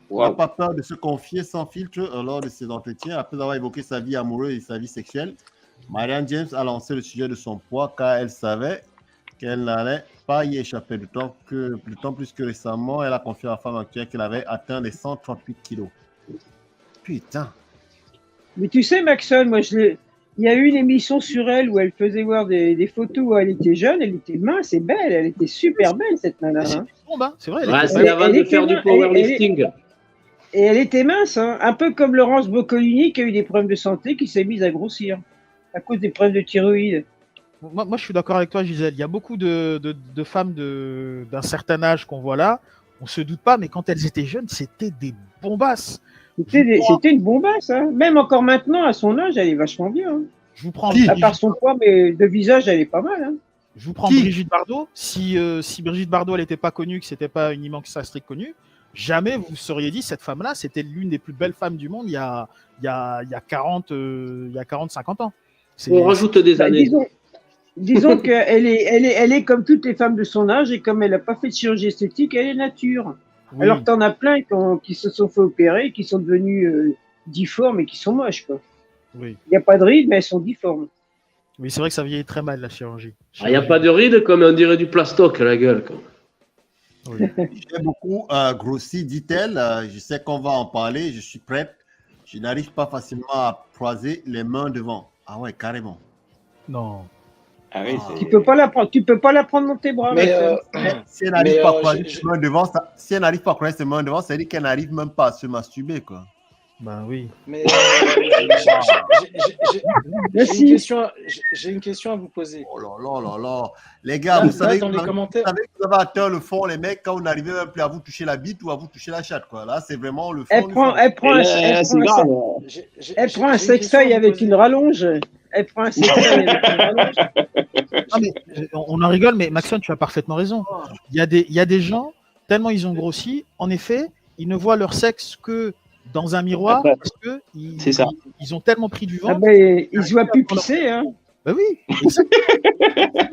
n'a Waouh. pas peur de se confier sans filtre lors de ses entretiens. Après avoir évoqué sa vie amoureuse et sa vie sexuelle, Marianne James a lancé le sujet de son poids car elle savait qu'elle n'allait pas y échapper. D'autant plus que récemment, elle a confié à la femme actuelle qu'elle avait atteint les 138 kilos. Putain. Mais tu sais, Maxon, il y a eu une émission sur elle où elle faisait voir des photos où elle était jeune, elle était mince et belle, elle était super belle cette nana. C'est Hein. une bombe, hein. C'est vrai. Ouais, était c'est belle. avant elle de était faire du mince, powerlifting. Et elle était mince, hein, un peu comme Laurence Boccolini qui a eu des problèmes de santé, qui s'est mise à grossir à cause des problèmes de thyroïde. Moi, je suis d'accord avec toi, Gisèle. Il y a beaucoup de femmes d'un certain âge qu'on voit là. On se doute pas, mais quand elles étaient jeunes, c'était des bombasses. C'était une bombasse. Hein. Même encore maintenant, à son âge, elle est vachement bien. Hein. Je vous prends À part son poids, mais de visage, elle est pas mal. Hein. Je vous prends Brigitte Bardot. Si Brigitte Bardot, elle n'était pas connue, que c'était pas une immense actrice connue, jamais vous seriez dit cette femme-là, c'était l'une des plus belles femmes du monde il y a 50 ans. On rajoute des années. Disons qu'elle est comme toutes les femmes de son âge et comme elle n'a pas fait de chirurgie esthétique, elle est nature. Oui. Alors t'en as plein qui se sont fait opérer, qui sont devenus difformes et qui sont moches. Quoi. Oui. Il n'y a pas de rides, mais elles sont difformes. Oui, c'est vrai que ça vieillit très mal la chirurgie. Il n'y a pas de rides comme on dirait du plastoc à la gueule. Oui. J'ai beaucoup grossi, dit-elle. Je sais qu'on va en parler, je suis prête. Je n'arrive pas facilement à croiser les mains devant. Ah ouais, carrément. Non. Ah oui, tu peux pas la prendre dans tes bras. Mais si elle n'arrive pas à croiser ses mains devant, si elle n'arrive pas à croiser ses mains devant, ça veut dire qu'elle n'arrive même pas à se masturber, quoi. Ben oui. Mais j'ai une question à vous poser. Oh là là là là. Les gars, vous savez dans les commentaires, vous avez atteint le fond, les mecs, quand vous n'arrivez même plus à vous toucher la bite ou à vous toucher la chatte, quoi. Là, c'est vraiment le fond. Elle prend un sextoy avec une rallonge. Elle prend un sextoy avec une rallonge. Non, mais, on en rigole, mais Maxon, tu as parfaitement raison. Il y a des gens, tellement ils ont grossi, en effet, ils ne voient leur sexe que dans un miroir parce que ils ont tellement pris du vent. Ah ben, ils se voient plus pisser, hein. Ben oui,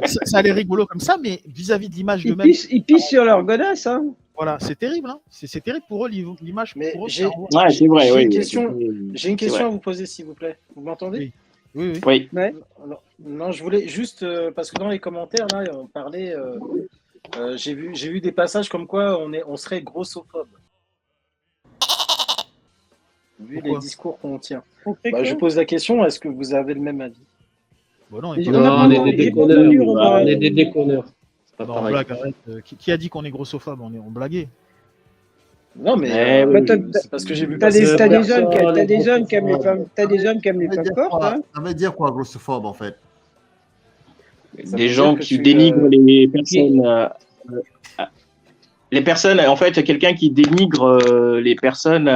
ça a l'air rigolo comme ça, mais vis-à-vis de l'image d'eux-mêmes. Ils pissent sur leur godasse, hein. Voilà, c'est terrible, hein. C'est terrible pour eux, l'image. Mais j'ai une question à vous poser, s'il vous plaît. Vous m'entendez ? Oui. Ouais. Alors, non, je voulais juste parce que dans les commentaires là, on parlait. J'ai vu des passages comme quoi on serait grossophobe. Vu les discours qu'on tient. Je pose la question, est-ce que vous avez le même avis ? Non, on est des déconneurs. On est des déconneurs. C'est pas pareil. Blague, arrête. Qui a dit qu'on est grossophobe ? On blaguait. Non, mais c'est parce que j'ai vu t'as des hommes qui aiment les femmes. T'as des hommes qui aiment les femmes fortes. Hein. Ça veut dire quoi, grossophobe, en fait ? Des gens qui dénigrent les personnes. Les personnes, en fait, quelqu'un qui dénigre les personnes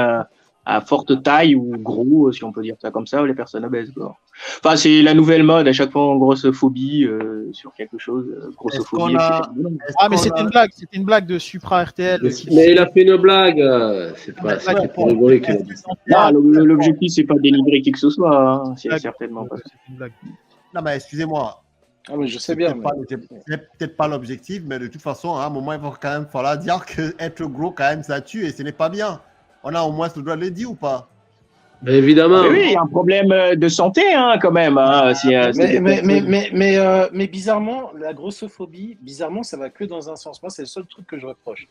à forte taille ou gros, si on peut dire ça comme ça, ou les personnes obèses. Quoi. Enfin, c'est la nouvelle mode, à chaque fois en grossophobie sur quelque chose. Grossophobie, mais c'était une blague de Supra RTL. Mais il a fait une blague. C'est pas pour rigoler. L'objectif, c'est pas de dénigrer qui que ce soit. Hein. C'est certainement pas ça. Une blague. Non, mais excusez-moi. Ah, mais je sais bien. C'est peut-être pas l'objectif, mais de toute façon, à un moment, il va quand même falloir dire qu'être gros, quand même, ça tue et ce n'est pas bien. On a au moins le droit de le dire ou pas ? Mais évidemment. Mais oui, il y a un problème de santé, hein, quand même. Hein, mais bizarrement, la grossophobie, bizarrement, ça va que dans un sens. Moi, c'est le seul truc que je reproche.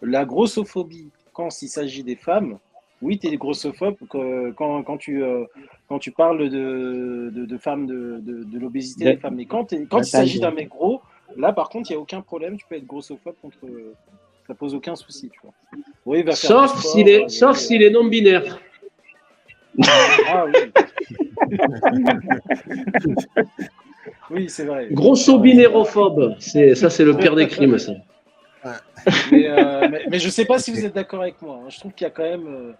La grossophobie, quand il s'agit des femmes, oui, tu es grossophobe quand tu parles de femmes, de l'obésité des femmes. Mais quand il s'agit d'un mec gros, là, par contre, il n'y a aucun problème. Tu peux être grossophobe contre... Ça pose aucun souci, tu vois. Oui, sauf s'il est non-binaire. Ah oui. Oui, c'est vrai. Grosso-binérophobe. Ça, c'est le pire des crimes, ça. Mais je ne sais pas si vous êtes d'accord avec moi. Je trouve qu'il y a quand même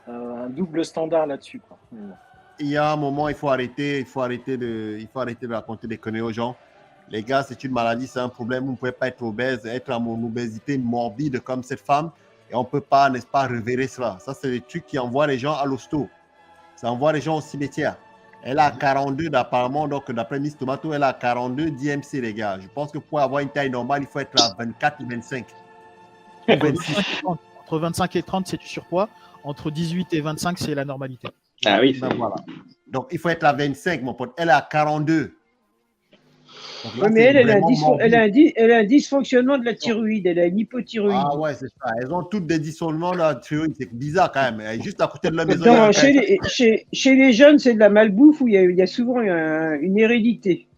un double standard là-dessus. Quoi. Il y a un moment, il faut arrêter de raconter des conneries aux gens. Les gars, c'est une maladie, c'est un problème. Vous ne pouvez pas être obèse, être en obésité morbide comme cette femme. Et on ne peut pas, n'est-ce pas, révéler cela. Ça, c'est des trucs qui envoient les gens à l'hosto. Ça envoie les gens au cimetière. Elle a 42, apparemment, donc d'après Miss Tomato, elle a 42 d'IMC, les gars. Je pense que pour avoir une taille normale, il faut être à 24 ou 25. Entre Entre 25 et 30, c'est du surpoids. Entre 18 et 25, c'est la normalité. Ah oui. Ben voilà. Donc, il faut être à 25, mon pote. Elle est à 42. Donc là, Ouais, mais c'est elle a vraiment morbide. un dysfonctionnement de la thyroïde. Elle a une hypothyroïdie. Ah ouais, c'est ça. Elles ont toutes des dysfonctionnements de la thyroïde. C'est bizarre quand même. Elle est juste à côté de la maison. Non, chez les jeunes, c'est de la malbouffe où il y a souvent une hérédité.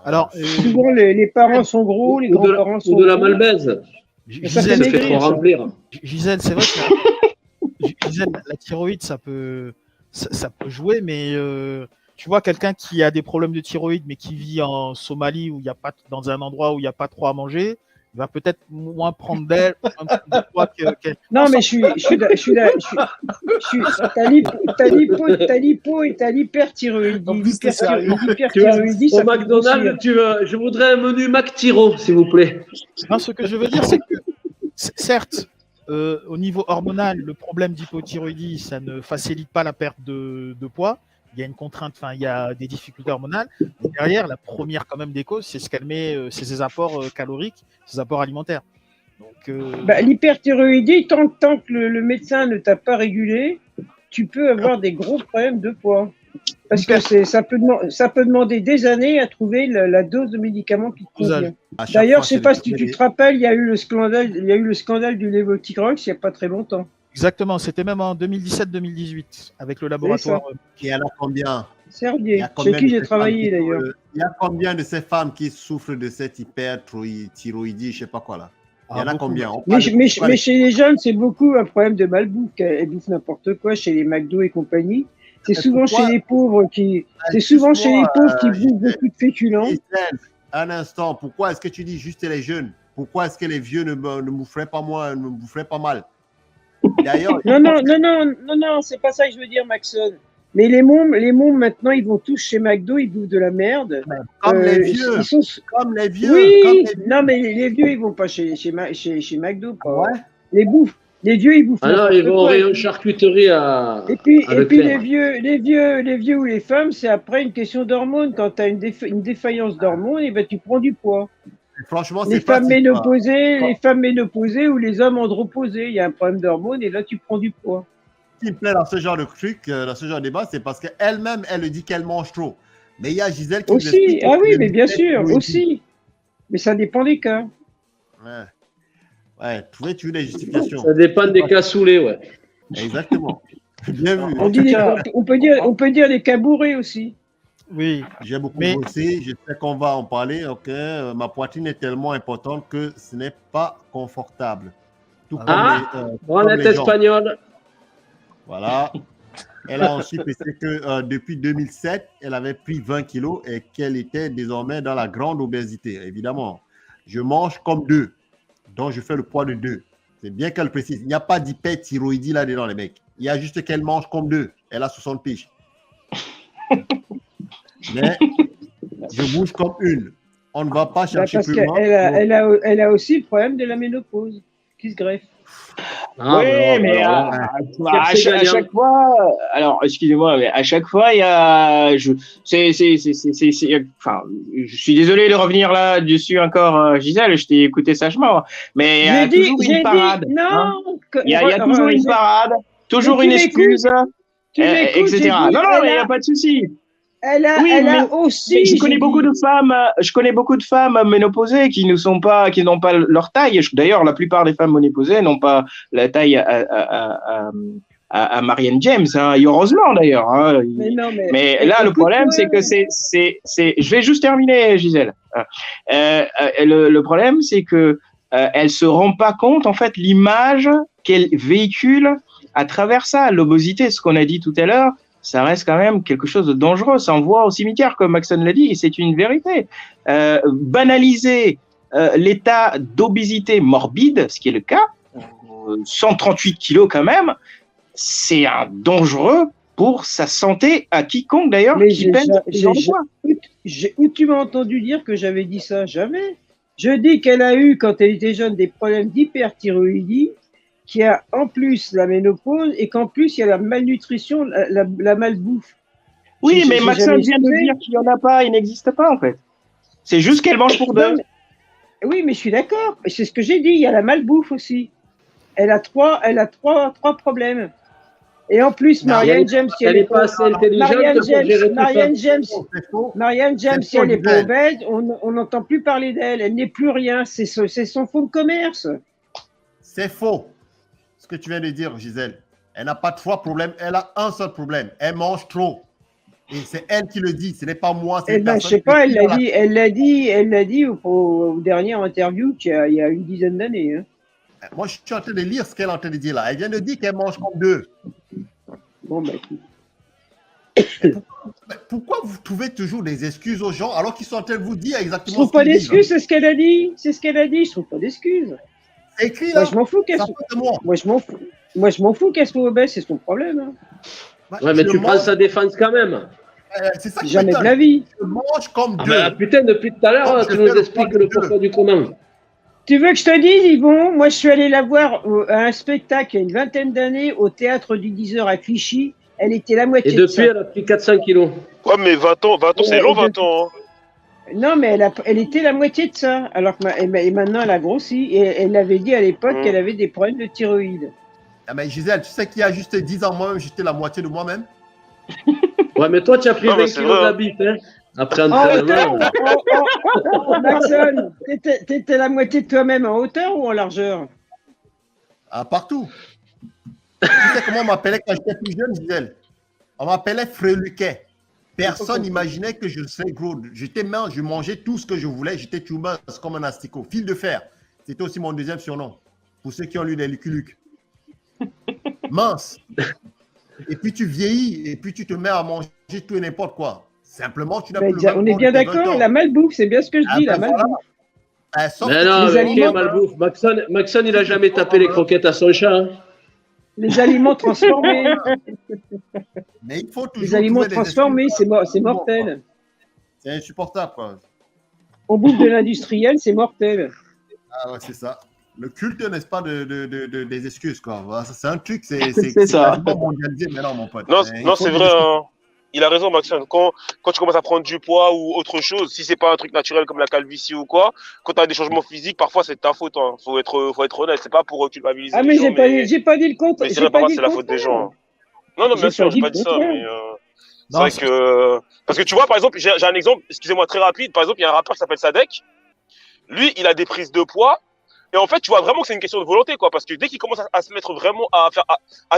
Alors, souvent, les parents sont gros, les grands-parents sont gros. Ou de la malbaise. Ça fait trop remplir. Gisèle, c'est vrai que Gisèle, la thyroïde, ça peut jouer, mais tu vois, quelqu'un qui a des problèmes de thyroïde, mais qui vit en Somalie, où il y a pas, dans un endroit où il n'y a pas trop à manger, il va peut-être moins prendre d'aile. Non, mais t'as l'hypo et t'as l'hyperthyroïdie. L'hyperthyroïdie, au McDonald's, je voudrais un menu McTyro, s'il vous plaît. Non, ce que je veux dire, c'est que, certes, au niveau hormonal, le problème d'hypothyroïdie, ça ne facilite pas la perte de poids. Il y a une contrainte, enfin, il y a des difficultés hormonales. Mais derrière, la première quand même des causes, c'est ce qu'elle met, c'est ses apports caloriques, ses apports alimentaires. Donc, l'hyperthyroïdie, tant que le médecin ne t'a pas régulé, tu peux avoir des gros problèmes de poids. Parce que ça peut demander des années à trouver la dose de médicaments qui te convient. D'ailleurs, je ne sais pas si tu te rappelles, il y a eu le scandale du Levothyrox il n'y a pas très longtemps. Exactement, c'était même en 2017-2018 avec le laboratoire. Il y en a combien? Servier, chez qui j'ai travaillé d'ailleurs. Il y a combien de ces femmes qui souffrent de cette hyperthyroïdie, je ne sais pas quoi là? Il y en a combien? Mais chez les jeunes, c'est beaucoup un problème de malbouffe. Elles bouffent n'importe quoi chez les McDo et compagnie. C'est souvent chez les pauvres qui bouffent beaucoup de féculents. Un instant, pourquoi est-ce que tu dis juste les jeunes? Pourquoi est-ce que les vieux ne boufferaient pas moins, ne boufferaient pas mal? D'ailleurs, non, c'est pas ça que je veux dire, Maxon. Mais les mômes, maintenant, ils vont tous chez McDo, ils bouffent de la merde. Comme les vieux. Comme les vieux. Oui, non, mais les vieux, ils vont pas chez McDo. Pas. Ouais. Les vieux, ils bouffent. Alors, ils vont au rayon charcuterie à. Et puis les vieux ou les femmes, c'est après une question d'hormones. Quand tu as une défaillance d'hormones, et ben, tu prends du poids. Franchement, les femmes ménopausées ou les hommes andropausés, il y a un problème d'hormones et là, tu prends du poids. Ce qui me plaît dans ce genre de truc, dans ce genre de débat, c'est parce qu'elle-même, elle dit qu'elle mange trop. Mais il y a Gisèle qui aussi. Ah oui, mais bien sûr, aussi. Mais ça dépend des cas. Ouais, tu veux des justifications. Ça dépend des cas saoulés, ouais. Exactement. Bien vu. On peut dire les cas bourrés aussi. Oui. J'ai beaucoup bossé, je sais qu'on va en parler. Ok, ma poitrine est tellement importante que ce n'est pas confortable. Tout on est espagnol. Voilà. Elle a ensuite pensé que depuis 2007, elle avait pris 20 kilos et qu'elle était désormais dans la grande obésité. Évidemment, je mange comme 2, donc je fais le poids de 2. C'est bien qu'elle précise. Il n'y a pas d'hyperthyroïdie là-dedans, les mecs. Il y a juste qu'elle mange comme 2. Elle a 60 piges. Mais je bouge comme 1. On ne va pas chercher plus loin. Elle a aussi le problème de la ménopause qui se greffe. Oui, mais à chaque fois, alors excusez-moi, mais à chaque fois, il y a, enfin, je suis désolé de revenir là-dessus encore, Gisèle, je t'ai écouté sagement, mais il y a toujours une parade. Il y a toujours une parade, toujours une excuse, etc. Non, mais il n'y a pas de souci. Elle a aussi. Je connais beaucoup de femmes ménopausées qui n'ont pas leur taille. D'ailleurs, la plupart des femmes ménopausées n'ont pas la taille à Marianne James, hein, et heureusement d'ailleurs. Hein. Mais là, le problème, c'est que je vais juste terminer, Gisèle. Le problème, c'est que elle se rend pas compte, en fait, l'image qu'elle véhicule à travers ça. L'obésité, ce qu'on a dit tout à l'heure. Ça reste quand même quelque chose de dangereux. Ça envoie au cimetière, comme Maxon l'a dit, et c'est une vérité. Banaliser l'état d'obésité morbide, ce qui est le cas, 138 kilos quand même, c'est un dangereux pour sa santé, à quiconque d'ailleurs qui pèse ce genre de poids. Où tu m'as entendu dire que j'avais dit ça? Jamais. Je dis qu'elle a eu, quand elle était jeune, des problèmes d'hyperthyroïdie, qu'il y a en plus la ménopause et qu'en plus il y a la malnutrition, la malbouffe. Oui, mais Maxon vient de dire qu'il n'y en a pas, il n'existe pas en fait. C'est juste qu'elle mange pour 2. Oui, mais je suis d'accord. C'est ce que j'ai dit, il y a la malbouffe aussi. elle a trois problèmes. Et en plus, Marianne James, si elle est pas assez intelligente Marianne James, si elle est pas obèse, on n'entend plus parler d'elle. Elle n'est plus rien. C'est son fonds de commerce. C'est faux. Ce que tu viens de dire, Gisèle. Elle n'a pas trois problèmes. Elle a un seul problème. Elle mange trop. Et c'est elle qui le dit. Ce n'est pas moi. Eh ben, je sais pas. Elle l'a dit au dernier interview qu'il y a une dizaine d'années. Hein. Moi, je suis en train de lire ce qu'elle est en train de dire là. Elle vient de dire qu'elle mange comme deux. Bon, ben, pourquoi vous trouvez toujours des excuses aux gens alors qu'ils sont en train de vous dire exactement ce qu'ils disent? Je trouve pas d'excuses, c'est ce qu'elle a dit. C'est ce qu'elle a dit. Je trouve pas d'excuses. C'est écrit là. Moi, je m'en fous qu'elle soit. Moi, je m'en fous qu'elle soit obèse, c'est son problème. Hein. Ouais, mais tu prends sa défense quand même. C'est ça jamais de la vie. Je mange comme deux. Mais, putain, depuis tout à l'heure, tu nous expliques le pourquoi du comment. Tu veux que je te dise, Yvon? Moi, je suis allé la voir à un spectacle il y a une vingtaine d'années au théâtre du 10h à Clichy. Elle était la moitié de ça. Et depuis, elle a pris 400 kilos. Ouais, mais 20 ans, c'est long, 20 ans. Hein. Non, mais elle était la moitié de ça. Alors que et maintenant, elle a grossi. Et elle avait dit à l'époque qu'elle avait des problèmes de thyroïde. Ah, mais Gisèle, tu sais qu'il y a juste 10 ans, moi-même, j'étais la moitié de moi-même. Ouais, mais toi, tu as pris 20 kilos d'habit, hein. Après entraînement. Maxon, t'étais la moitié de toi-même en hauteur ou en largeur? Ah, partout. Tu sais comment on m'appelait quand j'étais plus jeune, Gisèle? On m'appelait Freluquet. Personne n'imaginait que je serais gros. J'étais mince, je mangeais tout ce que je voulais. J'étais tout mince comme un asticot. Fil de fer. C'était aussi mon deuxième surnom. Pour ceux qui ont lu les Lucky Luke. Mince. Et puis tu vieillis et puis tu te mets à manger tout et n'importe quoi. Simplement, tu n'as plus le même on est bien d'accord, la malbouffe, c'est bien ce que je dis, la malbouffe. Mais non, ok, malbouffe. Maxon, il n'a jamais tapé les croquettes à son chat. Hein. Les aliments transformés. Mais il faut toujours les aliments transformés, c'est mortel. C'est insupportable, quoi. On bouffe de l'industriel, c'est mortel. Ah ouais, c'est ça. Le culte, n'est-ce pas, des excuses, quoi. Voilà, c'est un truc, c'est ça. mondialisé maintenant, mon pote. Non, c'est vrai. Hein. Il a raison, Maxime. Quand tu commences à prendre du poids ou autre chose, si c'est pas un truc naturel comme la calvitie ou quoi, quand tu as des changements physiques, parfois c'est ta faute. Hein. Faut être honnête. C'est pas pour culpabiliser. Ah, mais j'ai pas dit le contraire. Mais c'est vrai, parfois c'est la faute des gens. Hein. Non, bien sûr, j'ai pas dit ça. Mais c'est vrai que. Parce que tu vois, par exemple, j'ai un exemple, excusez-moi, très rapide. Par exemple, il y a un rappeur qui s'appelle Sadek. Lui, il a des prises de poids. Et en fait, tu vois vraiment que c'est une question de volonté, quoi. Parce que dès qu'il commence à se mettre vraiment à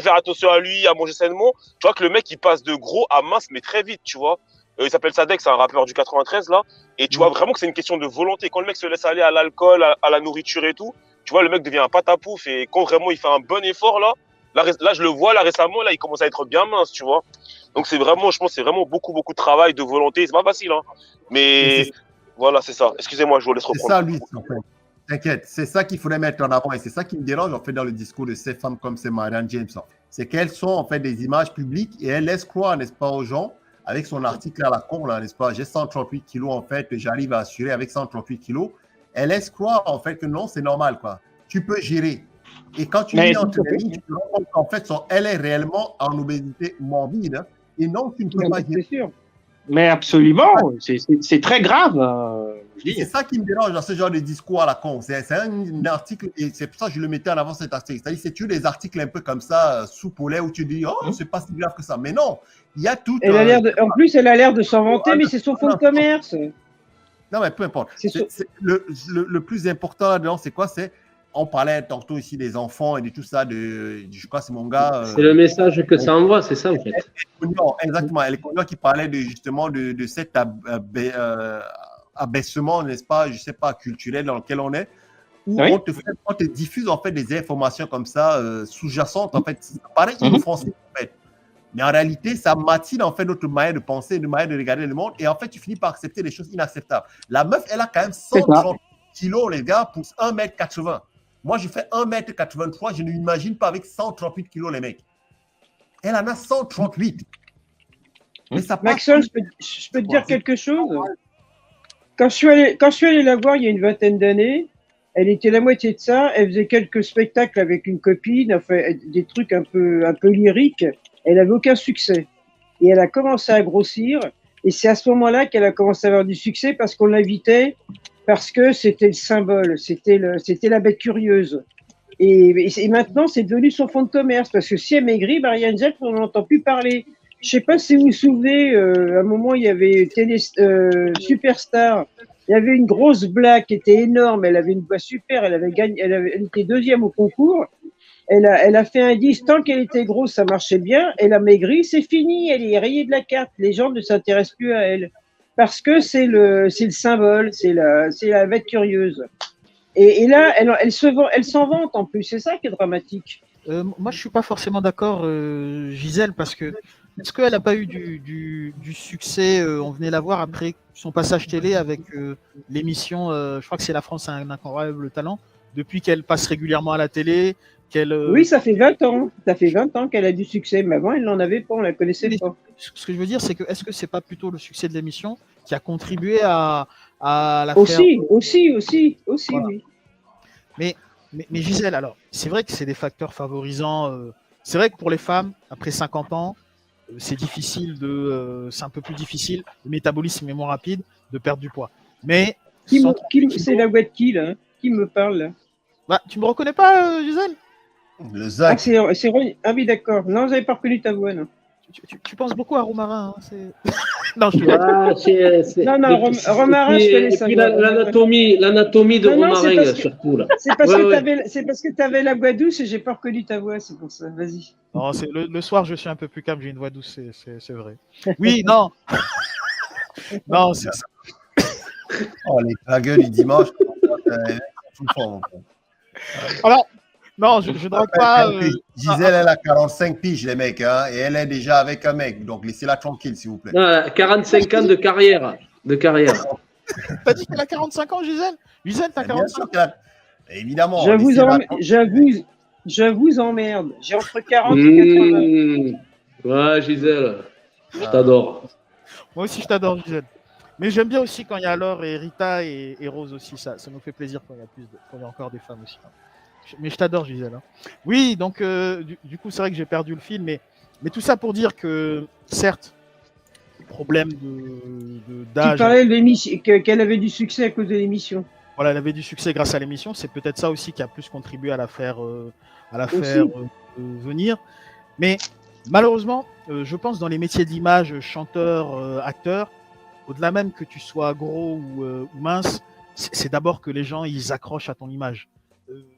faire attention à lui, à manger sainement, tu vois que le mec, il passe de gros à mince, mais très vite, tu vois. Il s'appelle Sadek, c'est un rappeur du 93, là. Et tu vois vraiment que c'est une question de volonté. Quand le mec se laisse aller à l'alcool, à la nourriture et tout, tu vois, le mec devient un patapouf. Et quand vraiment il fait un bon effort, là, je le vois, là, récemment, là, il commence à être bien mince, tu vois. Donc, c'est vraiment, je pense, c'est vraiment beaucoup, beaucoup de travail, de volonté. C'est pas facile, hein. Mais voilà, c'est ça. Excusez-moi, je vous laisse reprendre. C'est ça, lui, en fait. T'inquiète, c'est ça qu'il faudrait mettre en avant et c'est ça qui me dérange en fait dans le discours de ces femmes comme c'est Marianne James. C'est qu'elles sont en fait des images publiques et elles laissent croire, n'est-ce pas, aux gens avec son article à la con, là, n'est-ce pas, j'ai 138 kilos en fait, j'arrive à assurer avec 138 kilos. Elle laisse croire en fait que non, c'est normal quoi. Tu peux gérer. Et quand tu lis entre les lignes, tu te rends compte qu'en fait, elle est réellement en obésité morbide hein, et non, tu ne peux pas gérer. C'est sûr. Mais absolument, c'est très grave. C'est ça qui me dérange dans ce genre de discours à la con. C'est un article, et c'est pour ça que je le mettais en avant cet article. C'est-à-dire, c'est des articles un peu comme ça, sous au lait, où tu dis, oh, c'est pas si grave que ça. Mais non, il y a tout. En plus, elle a l'air de s'en vanter, mais c'est son fonds de commerce. Non, mais peu importe. Le plus important là-dedans, c'est quoi? On parlait tantôt ici des enfants et de tout ça, je crois que c'est mon gars. C'est le message que ça envoie, c'est ça en fait. Exactement. Elle est qui parlait justement de cet abaissement, n'est-ce pas, je sais pas, culturel dans lequel on est, où on te diffuse en fait des informations comme ça, sous-jacentes, en fait. Ça paraît inoffensif en fait. Mais en réalité, ça matine en fait notre manière de penser, notre manière de regarder le monde, et en fait, tu finis par accepter des choses inacceptables. La meuf, elle a quand même 130 kilos, les gars, pour 1m80. Moi, je fais 1m83, je ne m'imagine pas avec 138 kilos, les mecs. Elle en a 138. Mais ça Maxon, je peux te dire quelque chose. Quand je suis allé la voir il y a une vingtaine d'années, elle était la moitié de ça. Elle faisait quelques spectacles avec une copine, fait des trucs un peu lyriques. Elle n'avait aucun succès. Et elle a commencé à grossir. Et c'est à ce moment-là qu'elle a commencé à avoir du succès parce qu'on l'invitait, parce que c'était le symbole, c'était la bête curieuse. Et maintenant, c'est devenu son fonds de commerce. Parce que si elle maigrit, Marianne Jett, on n'entend plus parler. Je sais pas si vous vous souvenez, à un moment, il y avait Superstar. Il y avait une grosse blague qui était énorme. Elle avait une voix super. Elle était deuxième au concours. Elle a fait un disque. Tant qu'elle était grosse, ça marchait bien. Elle a maigri, c'est fini. Elle est rayée de la carte. Les gens ne s'intéressent plus à elle. Parce que c'est le symbole. C'est la bête curieuse. Et là, elle s'en vante en plus. C'est ça qui est dramatique. Moi, je suis pas forcément d'accord, Gisèle, parce que est-ce qu'elle n'a pas eu du succès on venait la voir après son passage télé avec l'émission, je crois que c'est La France a un incroyable talent, depuis qu'elle passe régulièrement à la télé, Oui, ça fait 20 ans. Ça fait 20 ans qu'elle a du succès, mais avant, elle n'en avait pas, on la connaissait pas. Ce que je veux dire, c'est que est-ce que c'est pas plutôt le succès de l'émission qui a contribué à la Aussi, voilà. Oui. Mais Gisèle, alors, c'est vrai que c'est des facteurs favorisants. C'est vrai que pour les femmes, après 50 ans, c'est difficile c'est un peu plus difficile, le métabolisme est moins rapide, de perdre du poids. Mais c'est la voix de qui, là? Qui me parle, là? Bah, tu me reconnais pas, Gisèle? Le Zach. Ah oui, d'accord. Non, j'avais pas reconnu ta voix, non. Tu penses beaucoup à Romarin, hein, non, je te Non, Romarin, je connais ça. L'anatomie de Romarin, surtout. Là. C'est parce que tu avais la voix douce et j'ai pas reconnu ta voix, c'est pour ça. Vas-y. Non, le soir, je suis un peu plus calme, j'ai une voix douce, c'est vrai. Oui, non. Non, c'est ça. Oh, les dragueurs du dimanche. Alors, non, je ne drogue pas. Gisèle, elle a 45 piges, les mecs, hein, et elle est déjà avec un mec. Donc, laissez-la tranquille, s'il vous plaît. Non, 45 ans de carrière. T'as dit qu'elle a 45 ans, Gisèle? Gisèle, t'as 45 ans. Évidemment. Je vous emmerde. J'ai entre 40 et 80. Ouais, Gisèle, je t'adore. Moi aussi, je t'adore, Gisèle. Mais j'aime bien aussi quand il y a Laure et Rita et Rose aussi. Ça nous fait plaisir quand il y a encore des femmes aussi. Mais je t'adore, Gisèle. Hein. Oui, donc du coup, c'est vrai que j'ai perdu le fil. Mais tout ça pour dire que, certes, problème d'âge. Tu parlais qu'elle avait du succès à cause de l'émission. Voilà, elle avait du succès grâce à l'émission. C'est peut-être ça aussi qui a plus contribué à la faire, venir. Mais malheureusement, je pense dans les métiers de l'image, chanteur, acteur, au-delà même que tu sois gros ou mince, c'est d'abord que les gens ils accrochent à ton image.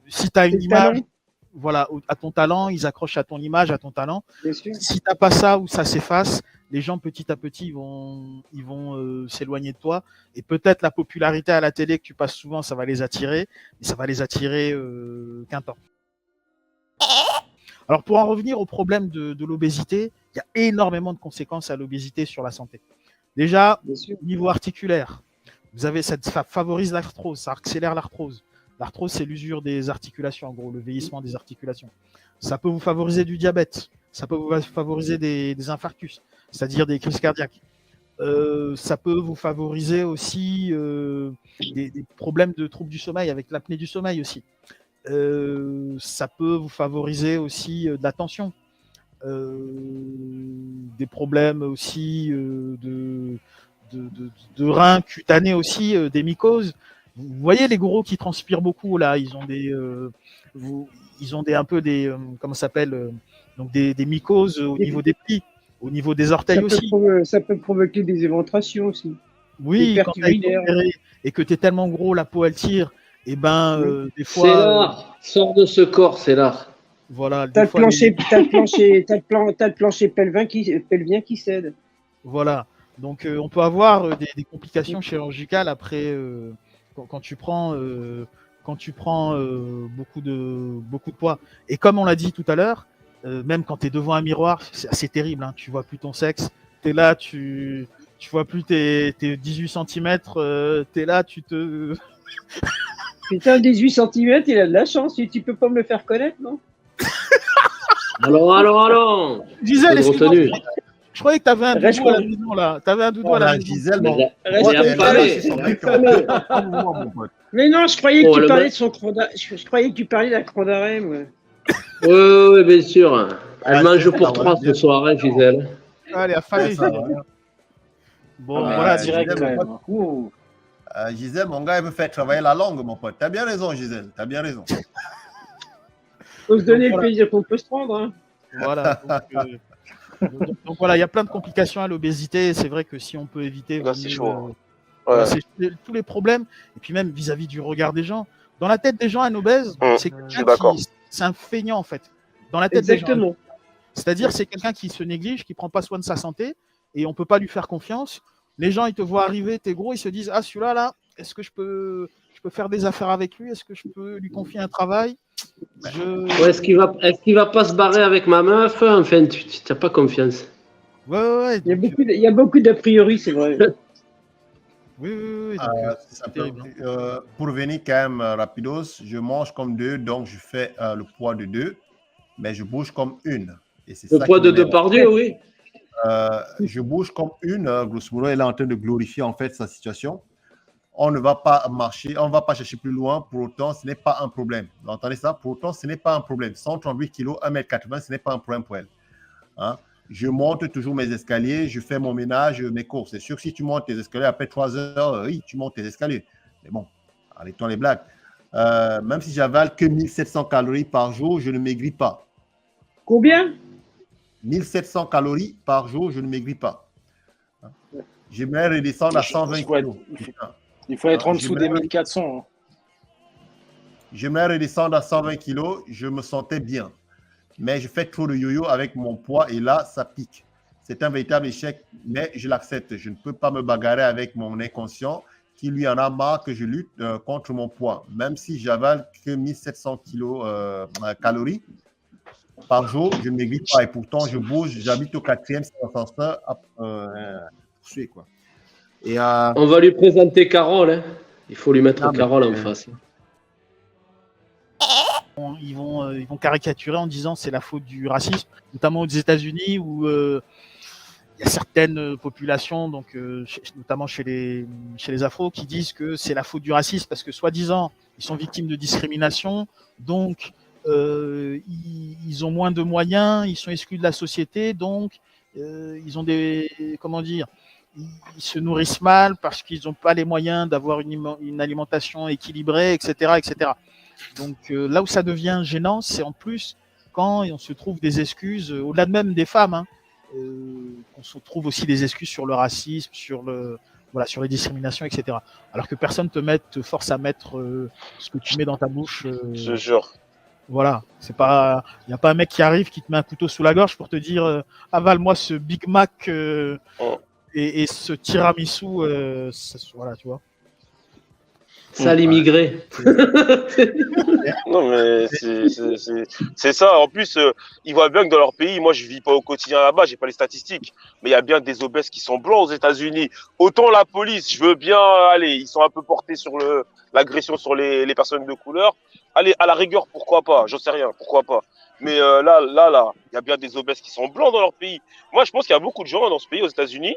Si tu as une image, voilà, à ton talent, ils accrochent à ton image, à ton talent. Si t'as pas ça ou ça s'efface, les gens petit à petit ils vont s'éloigner de toi. Et peut-être la popularité à la télé que tu passes souvent, ça va les attirer, mais ça va les attirer qu'un temps. Alors pour en revenir au problème de l'obésité, il y a énormément de conséquences à l'obésité sur la santé. Déjà, au niveau articulaire, ça favorise l'arthrose, ça accélère l'arthrose. L'arthrose, c'est l'usure des articulations, en gros, le vieillissement des articulations. Ça peut vous favoriser du diabète, ça peut vous favoriser des infarctus, c'est-à-dire des crises cardiaques. Ça peut vous favoriser aussi des problèmes de troubles du sommeil, avec l'apnée du sommeil aussi. Ça peut vous favoriser aussi de la tension, des problèmes aussi de reins cutanés aussi, des mycoses. Vous voyez les gros qui transpirent beaucoup là, ils ont comment ça s'appelle, donc des mycoses au niveau des plis, au niveau des orteils aussi. Ça peut provoquer des éventrations aussi. Oui, quand et que tu es tellement gros, la peau elle tire, et ben des fois. C'est là, sors de ce corps, c'est là. Voilà. T'as le plancher pelvien qui cède. Voilà. Donc on peut avoir des complications chirurgicales après quand tu prends beaucoup de poids. Et comme on l'a dit tout à l'heure, même quand tu es devant un miroir, c'est assez terrible. Hein, tu vois plus ton sexe. Tu es là, tu vois plus tes 18 cm. Tu es là, tu te. Putain, 18 cm, il a de la chance. Tu peux pas me le faire connaître, non? Alors. Gisèle, je croyais que tu avais un doudou à la maison, là. Tu avais un doudou à la maison. Gisèle, mais non, je croyais que tu parlais de son cran d'arrêt. Je croyais que tu parlais d'un cran d'arrêt, moi. Oui, bien sûr. Elle mange pour 3 ce soir, hein, Gisèle. Elle est affamée. Bon, voilà, direct. Gisèle, mon gars, il veut faire travailler la langue, mon pote. T'as bien raison, Gisèle. T'as bien raison. Faut se donner le plaisir qu'on peut se prendre. Hein. Voilà. Donc voilà, il y a plein de complications à l'obésité. C'est vrai que si on peut éviter, c'est chaud. c'est tous les problèmes. Et puis même vis-à-vis du regard des gens. Dans la tête des gens, un obèse, c'est un feignant en fait. Dans la tête des gens. C'est-à-dire, c'est quelqu'un qui se néglige, qui prend pas soin de sa santé, et on peut pas lui faire confiance. Les gens, ils te voient arriver, t'es gros, ils se disent, ah celui-là, là, est-ce que je peux faire des affaires avec lui? Est-ce que je peux lui confier un travail? Est-ce qu'il va pas se barrer avec ma meuf? Enfin, tu n'as pas confiance. Ouais. Il y a beaucoup d'a priori, c'est vrai. Oui. C'est terrible. Pour venir quand même rapidos, je mange comme 2, donc je fais le poids de 2, mais je bouge comme 1. Le poids de Depardieu, oui. Je bouge comme 1, grosso modo, elle est en train de glorifier en fait sa situation. On ne va pas marcher, on ne va pas chercher plus loin, pour autant, ce n'est pas un problème. Vous entendez ça? Pour autant, ce n'est pas un problème. 138 kg, 1m80, ce n'est pas un problème pour elle. Hein? Je monte toujours mes escaliers, je fais mon ménage, mes courses. C'est sûr que si tu montes tes escaliers après 3 heures, oui, tu montes tes escaliers. Mais bon, arrêtons les blagues. Même si j'avale que 1700 calories par jour, je ne maigris pas. Combien? 1700 calories par jour, je ne maigris pas. J'aimerais redescendre à 120 kg. Il faut être en dessous des 1400. Hein. J'aimerais redescendre à 120 kg, je me sentais bien. Mais je fais trop de yo-yo avec mon poids et là, ça pique. C'est un véritable échec, mais je l'accepte. Je ne peux pas me bagarrer avec mon inconscient qui lui en a marre que je lutte contre mon poids. Même si j'avale que 1700 calories par jour, je ne maigris pas et pourtant je bouge. J'habite au 4e, c'est l'ascenseur. Quoi. Et, on va lui présenter Carole. Hein. Il faut lui mettre Carole en face. Ils vont caricaturer en disant c'est la faute du racisme, notamment aux États-Unis où il y a certaines populations, donc notamment chez les Afros, qui disent que c'est la faute du racisme parce que soi-disant ils sont victimes de discrimination, donc ils ont moins de moyens, ils sont exclus de la société, donc ils ont ils se nourrissent mal parce qu'ils n'ont pas les moyens d'avoir une alimentation équilibrée, etc., etc. Donc là où ça devient gênant, c'est en plus quand on se trouve des excuses, au-delà même des femmes, on se trouve aussi des excuses sur le racisme, sur les discriminations, etc. Alors que personne te force à mettre ce que tu mets dans ta bouche. Je jure. Voilà, il n'y a pas un mec qui arrive qui te met un couteau sous la gorge pour te dire avale-moi ce Big Mac et ce tiramisu, voilà, tu vois. Sale immigré. Non, mais c'est ça. En plus, ils voient bien que dans leur pays, moi, je vis pas au quotidien là-bas, j'ai pas les statistiques, mais il y a bien des obèses qui sont blancs aux États-Unis. Autant la police, je veux bien, allez, ils sont un peu portés sur l'agression sur les personnes de couleur. Allez, à la rigueur, pourquoi pas? J'en sais rien, pourquoi pas. Mais là, il y a bien des obèses qui sont blancs dans leur pays. Moi, je pense qu'il y a beaucoup de gens dans ce pays, aux États-Unis.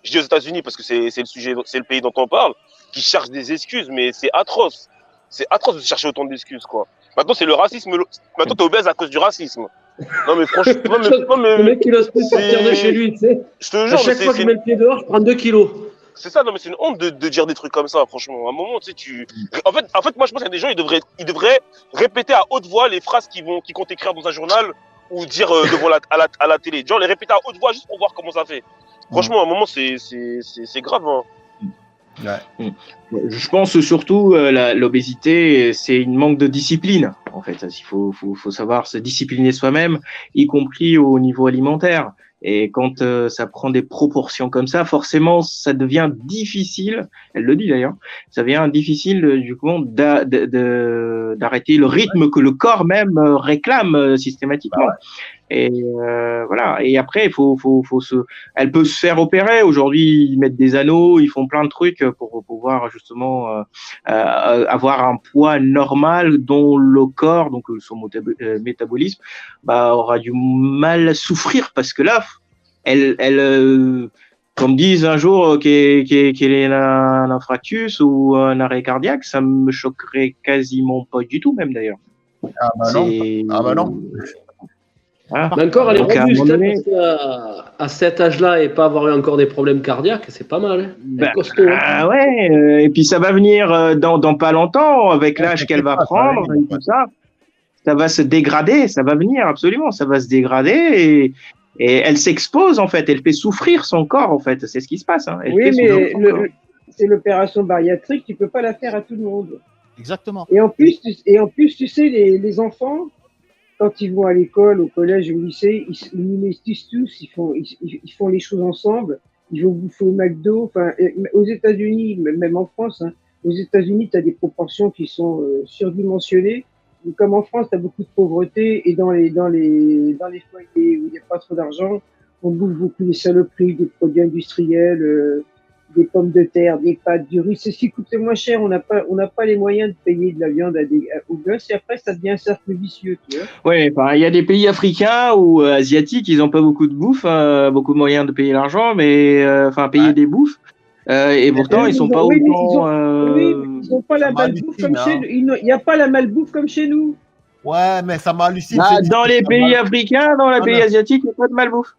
Je dis aux États-Unis parce que c'est le pays dont on parle, qui cherchent des excuses, mais c'est atroce. C'est atroce de chercher autant d'excuses, quoi. Maintenant, c'est le racisme. Maintenant, t'es obèse à cause du racisme. Non, mais franchement, le mec, il ose plus sortir de chez lui, tu sais. Je te jure, à chaque fois que je mets le pied dehors, je prends 2 kilos. C'est ça, non, mais c'est une honte de dire des trucs comme ça, franchement. À un moment, tu sais, En fait, moi, je pense qu'il y a des gens, ils devraient répéter à haute voix les phrases qu'ils comptent écrire dans un journal ou dire devant à la télé. Genre, les répéter à haute voix juste pour voir comment ça fait. Franchement, à un moment, c'est grave. Hein. Ouais. Je pense surtout l'obésité, c'est une manque de discipline. En fait, il faut savoir se discipliner soi-même, y compris au niveau alimentaire. Et quand ça prend des proportions comme ça, forcément, ça devient difficile. Elle le dit d'ailleurs. Ça devient difficile du coup d'arrêter le rythme que le corps même réclame systématiquement. Et voilà. Et après, elle peut se faire opérer. Aujourd'hui, ils mettent des anneaux, ils font plein de trucs pour pouvoir justement avoir un poids normal dont le corps, donc son métabolisme, aura du mal à souffrir parce que là, elle comme disent un jour qu'elle ait un infarctus ou un arrêt cardiaque, ça me choquerait quasiment pas du tout, même d'ailleurs. Ah bah non. Ah, mais encore, elle est robuste à cet âge-là et pas avoir eu encore des problèmes cardiaques, c'est pas mal. Hein. Costaud, hein. Ouais, et puis ça va venir dans pas longtemps avec l'âge qu'elle va prendre et tout ça. ça va se dégrader, ça va venir absolument, ça va se dégrader et elle s'expose en fait, elle fait souffrir son corps en fait, c'est ce qui se passe. Hein. Oui, mais c'est l'opération bariatrique, tu peux pas la faire à tout le monde. Exactement. Et en plus, tu sais, les enfants, quand ils vont à l'école, au collège, au lycée, ils mimétisent tous, ils font les choses ensemble, ils vont bouffer au McDo. Enfin, aux États-Unis, même en France, hein, aux États-Unis, tu as des proportions qui sont surdimensionnées. Comme en France, tu as beaucoup de pauvreté et dans les foyers où il n'y a pas trop d'argent, on bouffe beaucoup des saloperies, des produits industriels, des pommes de terre, des pâtes, du riz. C'est ce qui coûte le moins cher. On n'a pas les moyens de payer de la viande aux gosses et après, ça devient un cercle vicieux. Tu vois. Oui, il y a des pays africains ou asiatiques, ils n'ont pas beaucoup de bouffe, beaucoup de moyens de payer l'argent, mais payer des bouffes. Et pourtant, ils sont pas autant. Ils n'ont pas la malbouffe comme chez nous. Il n'y a pas la malbouffe comme chez nous. Ouais, mais ça m'hallucine. Dans les pays africains, dans les pays asiatiques, il n'y a pas de malbouffe.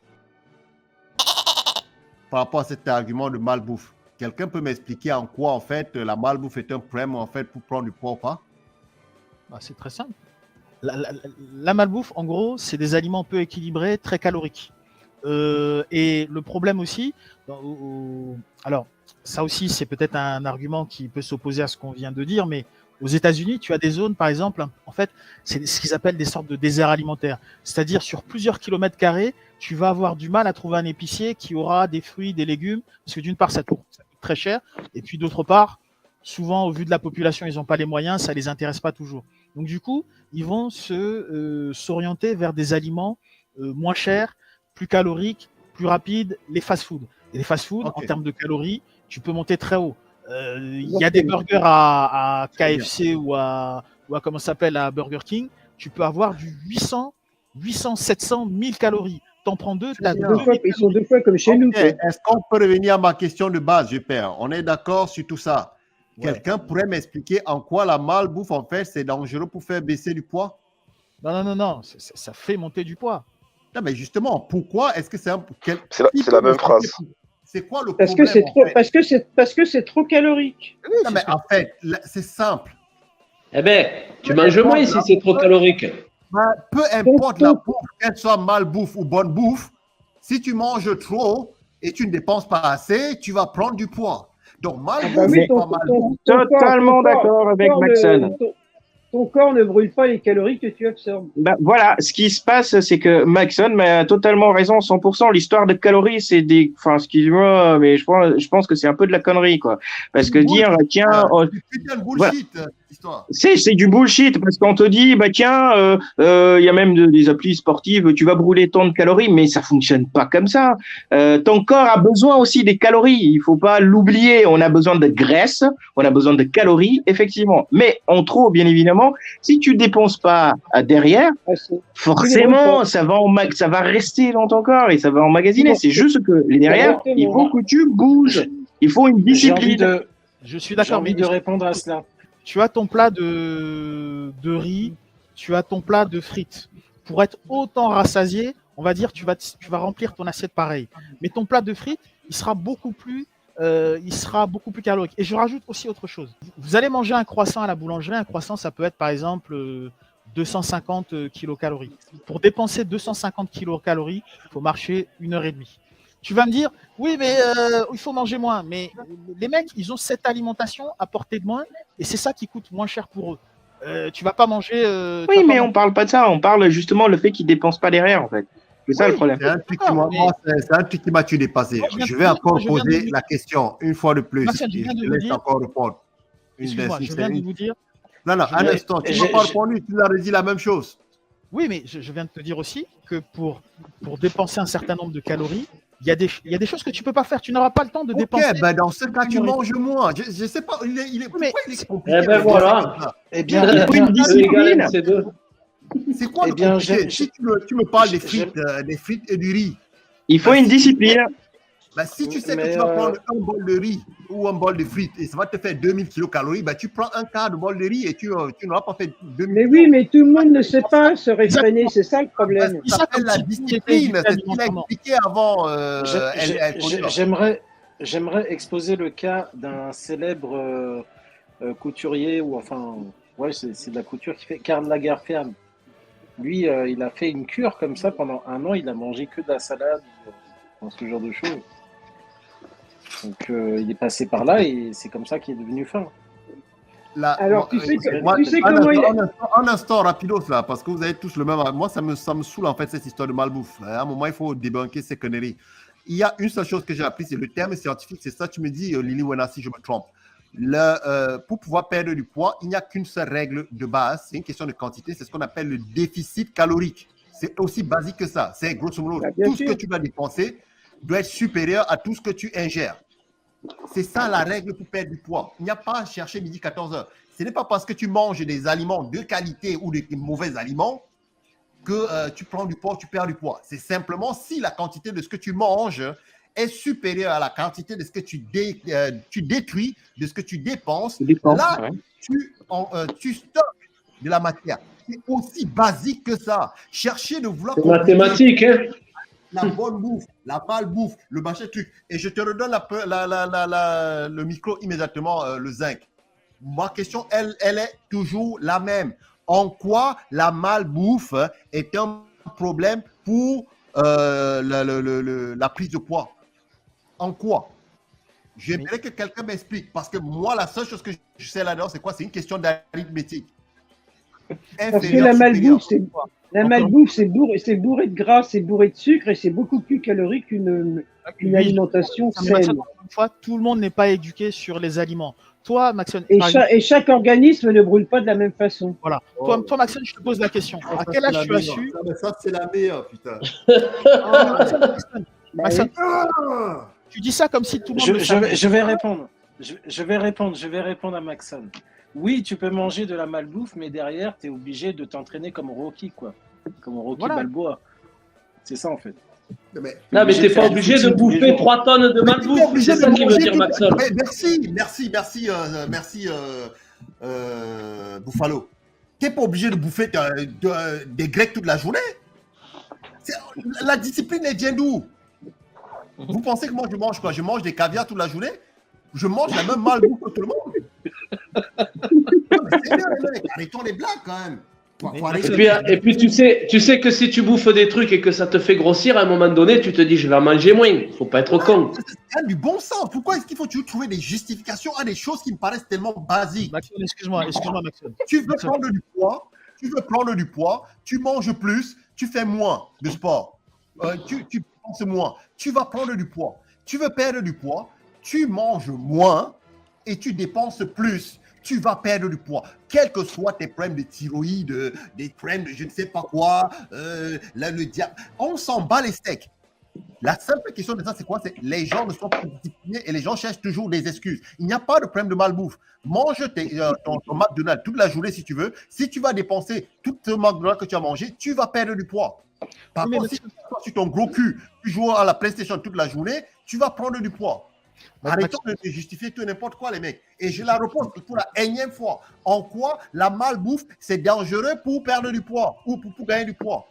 Par rapport à cet argument de malbouffe, quelqu'un peut m'expliquer en quoi, en fait, la malbouffe est un problème, en fait, pour prendre du poids ou pas? C'est très simple. La malbouffe, en gros, c'est des aliments peu équilibrés, très caloriques. Et le problème aussi, alors ça aussi c'est peut-être un argument qui peut s'opposer à ce qu'on vient de dire, mais aux États-Unis, tu as des zones, par exemple, en fait, c'est ce qu'ils appellent des sortes de déserts alimentaires. C'est-à-dire sur plusieurs kilomètres carrés, tu vas avoir du mal à trouver un épicier qui aura des fruits, des légumes, parce que d'une part ça coûte très cher, et puis d'autre part, souvent au vu de la population, ils n'ont pas les moyens, ça les intéresse pas toujours. Donc du coup, ils vont s'orienter vers des aliments moins chers, plus caloriques, plus rapides, les fast-foods. Et les fast-foods, en termes de calories, tu peux monter très haut. Il y a des burgers à KFC ou à comment ça s'appelle, à Burger King, tu peux avoir du 800, 700, 1000 calories. T'en prends deux, t'as ils sont deux fois comme chez nous. Est-ce qu'on peut revenir à ma question de base, Jupiter? On est d'accord sur tout ça. Ouais. Quelqu'un pourrait m'expliquer en quoi la malbouffe, en fait, c'est dangereux pour faire baisser du poids? Non. Ça fait monter du poids. Non, mais justement, pourquoi est-ce que c'est un... C'est la même phrase. C'est quoi le parce problème? Parce que c'est trop calorique. Oui, non, mais en fait, c'est simple. Eh ben, tu manges moins si c'est trop calorique. Peu importe la bouffe, qu'elle soit malbouffe ou bonne bouffe, si tu manges trop et tu ne dépenses pas assez, tu vas prendre du poids. Donc, malbouffe, pas malbouffe. Totalement d'accord avec Maxon. Ton corps ne brûle pas les calories que tu absorbes. Voilà, ce qui se passe, c'est que Maxon a totalement raison, 100%. L'histoire des calories, c'est des... Enfin, excuse-moi, mais je pense que c'est un peu de la connerie, quoi. Parce que dire, tiens... C'est du bullshit, histoire. C'est du bullshit, parce qu'on te dit, tiens, y a même des applis sportives, tu vas brûler tant de calories, mais ça fonctionne pas comme ça. Ton corps a besoin aussi des calories, il faut pas l'oublier. On a besoin de graisse, on a besoin de calories, effectivement. Mais en trop, bien évidemment, si tu dépenses pas derrière, forcément, ça va rester dans ton corps et ça va emmagasiner. C'est juste que derrière, il faut que tu bouges. Il faut une discipline. Je suis d'accord, mais de répondre à cela. Tu as ton plat de riz, tu as ton plat de frites. Pour être autant rassasié, on va dire, tu vas remplir ton assiette pareil. Mais ton plat de frites, il sera beaucoup plus calorique. Et je rajoute aussi autre chose. Vous allez manger un croissant à la boulangerie. Un croissant, ça peut être par exemple 250 kilocalories. Pour dépenser 250 kilocalories, il faut marcher 1h30. Tu vas me dire, oui, mais il faut manger moins. Mais les mecs, ils ont cette alimentation à portée de main et c'est ça qui coûte moins cher pour eux. Tu vas pas manger. Oui, mais on parle pas de ça. On parle justement le fait qu'ils dépensent pas derrière, en fait. C'est ça le problème. C'est un truc qui m'a tué dépassé. Je vais encore poser la question une fois de plus. Je laisse encore répondre. Je viens de vous dire. Non, un instant. Tu m'as pas répondu. Tu as dit la même chose. Oui, mais je viens de te dire aussi que pour dépenser un certain nombre de calories, il y a des choses que tu peux pas faire. Tu n'auras pas le temps de dépenser. Ok, dans ce cas, tu manges moins. Je sais pas. Pourquoi il est compliqué? Eh ben voilà. Eh bien, il faut une discipline. C'est quoi le compliqué? Si tu me parles des frites et du riz. Il faut une discipline. Si tu sais que tu vas prendre un bol de riz ou un bol de frites et ça va te faire 2000 kilocalories, tu prends un quart de bol de riz et tu n'auras pas fait 2000. Mais oui, mais tout le monde ne sait pas se réfréner, c'est ça le problème. Ça s'appelle la discipline, c'est ce qu'il a expliqué avant. J'aimerais exposer le cas d'un célèbre couturier, ou enfin, ouais, c'est de la couture qui fait Karl Lagerfeld. Lui, il a fait une cure comme ça pendant 1 an. Il a mangé que de la salade, ce genre de choses. Donc, il est passé par là et c'est comme ça qu'il est devenu fin. Alors, tu sais comment il est. Un instant, rapidos, là, parce que vous avez tous le même. Moi, ça me saoule, en fait, cette histoire de malbouffe. À un moment, il faut débunker ces conneries. Il y a une seule chose que j'ai appris, c'est le terme scientifique. C'est ça, tu me dis, Lily Wena, si je me trompe. Pour pouvoir perdre du poids, il n'y a qu'une seule règle de base. C'est une question de quantité. C'est ce qu'on appelle le déficit calorique. C'est aussi basique que ça. C'est grosso modo, tout ce que tu vas dépenser doit être supérieur à tout ce que tu ingères. C'est ça la règle pour perdre du poids. Il n'y a pas à chercher midi 14h. Ce n'est pas parce que tu manges des aliments de qualité ou des mauvais aliments que tu prends du poids ou tu perds du poids. C'est simplement si la quantité de ce que tu manges est supérieure à la quantité de ce que tu détruis, de ce que tu dépenses. Là, tu stockes de la matière. C'est aussi basique que ça. Chercher de vouloir... C'est mathématique, hein? La bonne bouffe, la mal bouffe, le machin truc. Et je te redonne le micro immédiatement, le zinc. Ma question, elle est toujours la même. En quoi la malbouffe est un problème pour la prise de poids? En quoi? J'aimerais que quelqu'un m'explique. Parce que moi, la seule chose que je sais là-dedans, c'est quoi? C'est une question d'arithmétique. Parce que la malbouffe, c'est bourré de gras, c'est bourré de sucre et c'est beaucoup plus calorique qu'une alimentation saine. Une fois, tout le monde n'est pas éduqué sur les aliments. Toi, Maxon, et chaque organisme ne brûle pas de la même façon. Voilà. Toi, Maxon, je te pose la question. À quel âge tu as su? Ça, c'est la meilleure, putain. Maxon, tu dis ça comme si tout le monde je vais répondre. Je vais répondre à Maxon. Oui, tu peux manger de la malbouffe, mais derrière, tu es obligé de t'entraîner comme Rocky, quoi. Comme Rocky Balboa. C'est ça, en fait. Mais tu n'es pas obligé de bouffer 3 tonnes de malbouffe. C'est ça qu'il veut dire, Maxon. Merci, Buffalo. Tu n'es pas obligé de bouffer des grecs toute la journée. La discipline, elle vient d'où? Vous pensez que moi, je mange quoi? Je mange des caviars toute la journée? Je mange la même malbouffe que tout le monde. Arrêtons les blagues quand même. Et puis tu sais que si tu bouffes des trucs et que ça te fait grossir, à un moment donné, tu te dis je vais en manger moins. Il ne faut pas être con. C'est du bon sens. Pourquoi est-ce qu'il faut toujours trouver des justifications à des choses qui me paraissent tellement basiques? Maxon, excuse-moi, Maxon. Tu veux prendre du poids, tu manges plus, tu fais moins de sport. Tu penses moins. Tu vas prendre du poids. Tu veux perdre du poids, tu manges moins et tu dépenses plus. Tu vas perdre du poids. Quels que soient tes problèmes de thyroïde, des problèmes de je ne sais pas quoi, le diable, on s'en bat les steaks. La simple question de ça, c'est quoi? C'est les gens ne sont pas disciplinés et les gens cherchent toujours des excuses. Il n'y a pas de problème de malbouffe. Mange ton McDonald's toute la journée si tu veux. Si tu vas dépenser tout ce McDonald's que tu as mangé, tu vas perdre du poids. Par contre, si tu vas sur ton gros cul, tu joues à la PlayStation toute la journée, tu vas prendre du poids. Arrêtons de justifier tout n'importe quoi, les mecs. Et je la repose pour la énième fois. En quoi la malbouffe, c'est dangereux pour perdre du poids ou pour gagner du poids?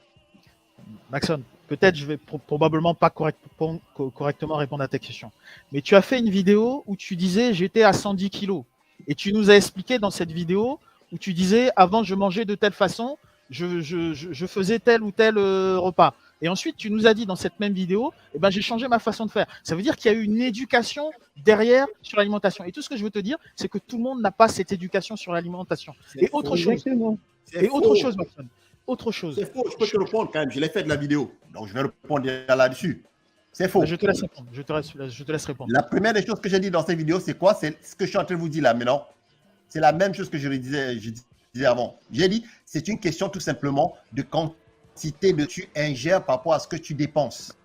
Maxon, peut-être je vais probablement pas correctement répondre à ta question. Mais tu as fait une vidéo où tu disais j'étais à 110 kilos. Et tu nous as expliqué dans cette vidéo où tu disais avant je mangeais de telle façon, je faisais tel ou tel repas. Et ensuite, tu nous as dit dans cette même vidéo, j'ai changé ma façon de faire. Ça veut dire qu'il y a eu une éducation derrière sur l'alimentation. Et tout ce que je veux te dire, c'est que tout le monde n'a pas cette éducation sur l'alimentation. Et autre chose, Maxon. Autre chose. C'est faux, je peux te répondre quand même. Je l'ai fait de la vidéo. Donc, je vais répondre là-dessus. C'est faux. Je te laisse répondre. Je te laisse répondre. La première des choses que j'ai dit dans cette vidéo, c'est quoi? C'est ce que je suis en train de vous dire là maintenant. C'est la même chose que je disais avant. J'ai dit, c'est une question tout simplement de quantité de tu ingères par rapport à ce que tu dépenses.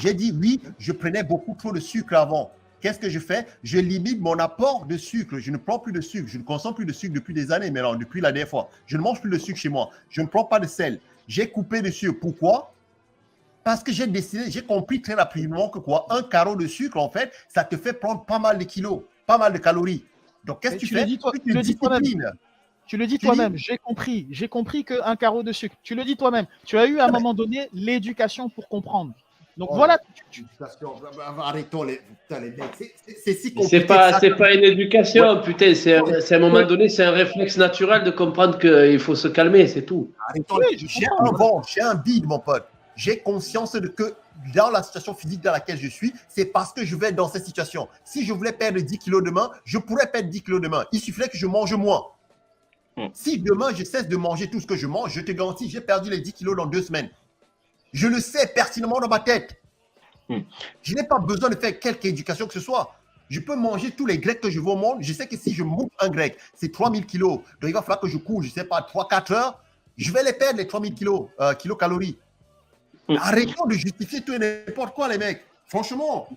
J'ai dit oui, je prenais beaucoup trop de sucre avant. Qu'est-ce que je fais? Je limite mon apport de sucre. Je ne prends plus de sucre. Je ne consomme plus de sucre depuis des années maintenant, depuis la dernière fois. Je ne mange plus de sucre chez moi. Je ne prends pas de sel. J'ai coupé de sucre. Pourquoi? Parce que j'ai compris très rapidement que un carreau de sucre, en fait, ça te fait prendre pas mal de kilos, pas mal de calories. Donc, qu'est-ce que tu fais? Tu le dis toi-même, j'ai compris qu'un carreau de sucre. Tu le dis toi-même. Tu as eu à un moment donné l'éducation pour comprendre. Donc voilà. Arrêtons les mecs. C'est si compliqué. C'est pas une éducation, putain. C'est à un moment donné, c'est un réflexe naturel de comprendre qu'il faut se calmer, c'est tout. Arrêtons. J'ai un bide, mon pote. J'ai conscience de que dans la situation physique dans laquelle je suis, c'est parce que je vais être dans cette situation. Si je voulais perdre 10 kilos demain, je pourrais perdre 10 kilos demain. Il suffirait que je mange moins. Si demain, je cesse de manger tout ce que je mange, je te garantis, j'ai perdu les 10 kilos dans 2 semaines. Je le sais pertinemment dans ma tête. Je n'ai pas besoin de faire quelque éducation que ce soit. Je peux manger tous les grecs que je veux au monde. Je sais que si je monte un grec, c'est 3000 kilos. Donc, il va falloir que je cours, je ne sais pas, 3-4 heures. Je vais les perdre, les 3000 kilocalories. Arrêtons de justifier tout et n'importe quoi, les mecs. Franchement,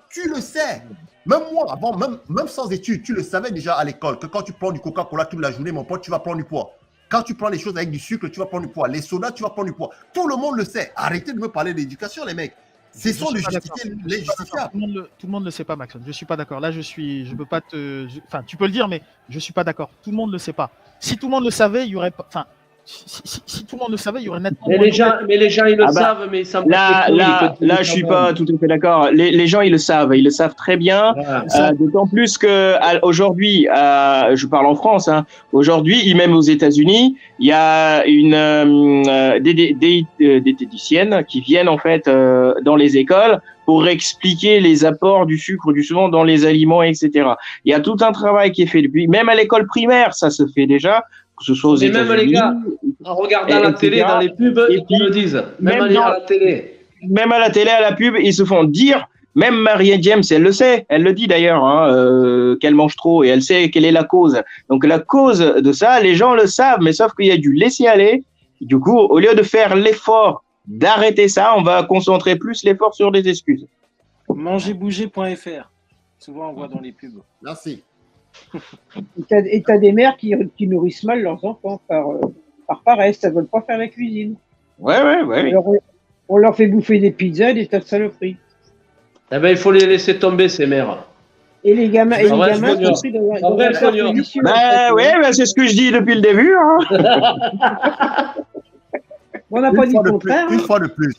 tu le sais. Même moi, avant, même sans études, tu le savais déjà à l'école que quand tu prends du Coca-Cola toute la journée, mon pote, tu vas prendre du poids. Quand tu prends les choses avec du sucre, tu vas prendre du poids. Les sodas, tu vas prendre du poids. Tout le monde le sait. Arrêtez de me parler d'éducation, les mecs. C'est sans de justifier les justifiables. Tout le monde ne le sait pas, Maxon. Je ne suis pas d'accord. Là, je peux pas te. Enfin, tu peux le dire, mais je ne suis pas d'accord. Tout le monde ne le sait pas. Si tout le monde le savait, il y aurait pas. Enfin, si tout le monde le savait, il y aurait nettement. Mais les gens, ils le savent, mais ça me là, je suis pas tout à fait d'accord. Les gens, ils le savent très bien. D'autant plus que aujourd'hui, je parle en France. Aujourd'hui, et même aux États-Unis, il y a des diététiciennes qui viennent en fait dans les écoles pour expliquer les apports du sucre, du sucre dans les aliments, etc. Il y a tout un travail qui est fait depuis, même à l'école primaire, ça se fait déjà. Que ce soit aux États-Unis. Même les gars, en regardant la télé, dans les pubs, ils le disent. Même à la télé. Même à la télé, à la pub, ils se font dire, même Marie James, elle le sait, elle le dit d'ailleurs, qu'elle mange trop et elle sait quelle est la cause. Donc la cause de ça, les gens le savent, mais sauf qu'il y a du laisser-aller. Du coup, au lieu de faire l'effort d'arrêter ça, on va concentrer plus l'effort sur des excuses. Mangerbouger.fr. Souvent, on voit dans les pubs. Merci. Et t'as des mères qui nourrissent mal leurs enfants par paresse, elles veulent pas faire la cuisine. Ouais. Alors, on leur fait bouffer des pizzas, des tas de saloperies. Eh ben, il faut les laisser tomber, ces mères. Et les gamins, c'est ce que je dis depuis le début. On n'a pas dit le contraire. Une fois de plus,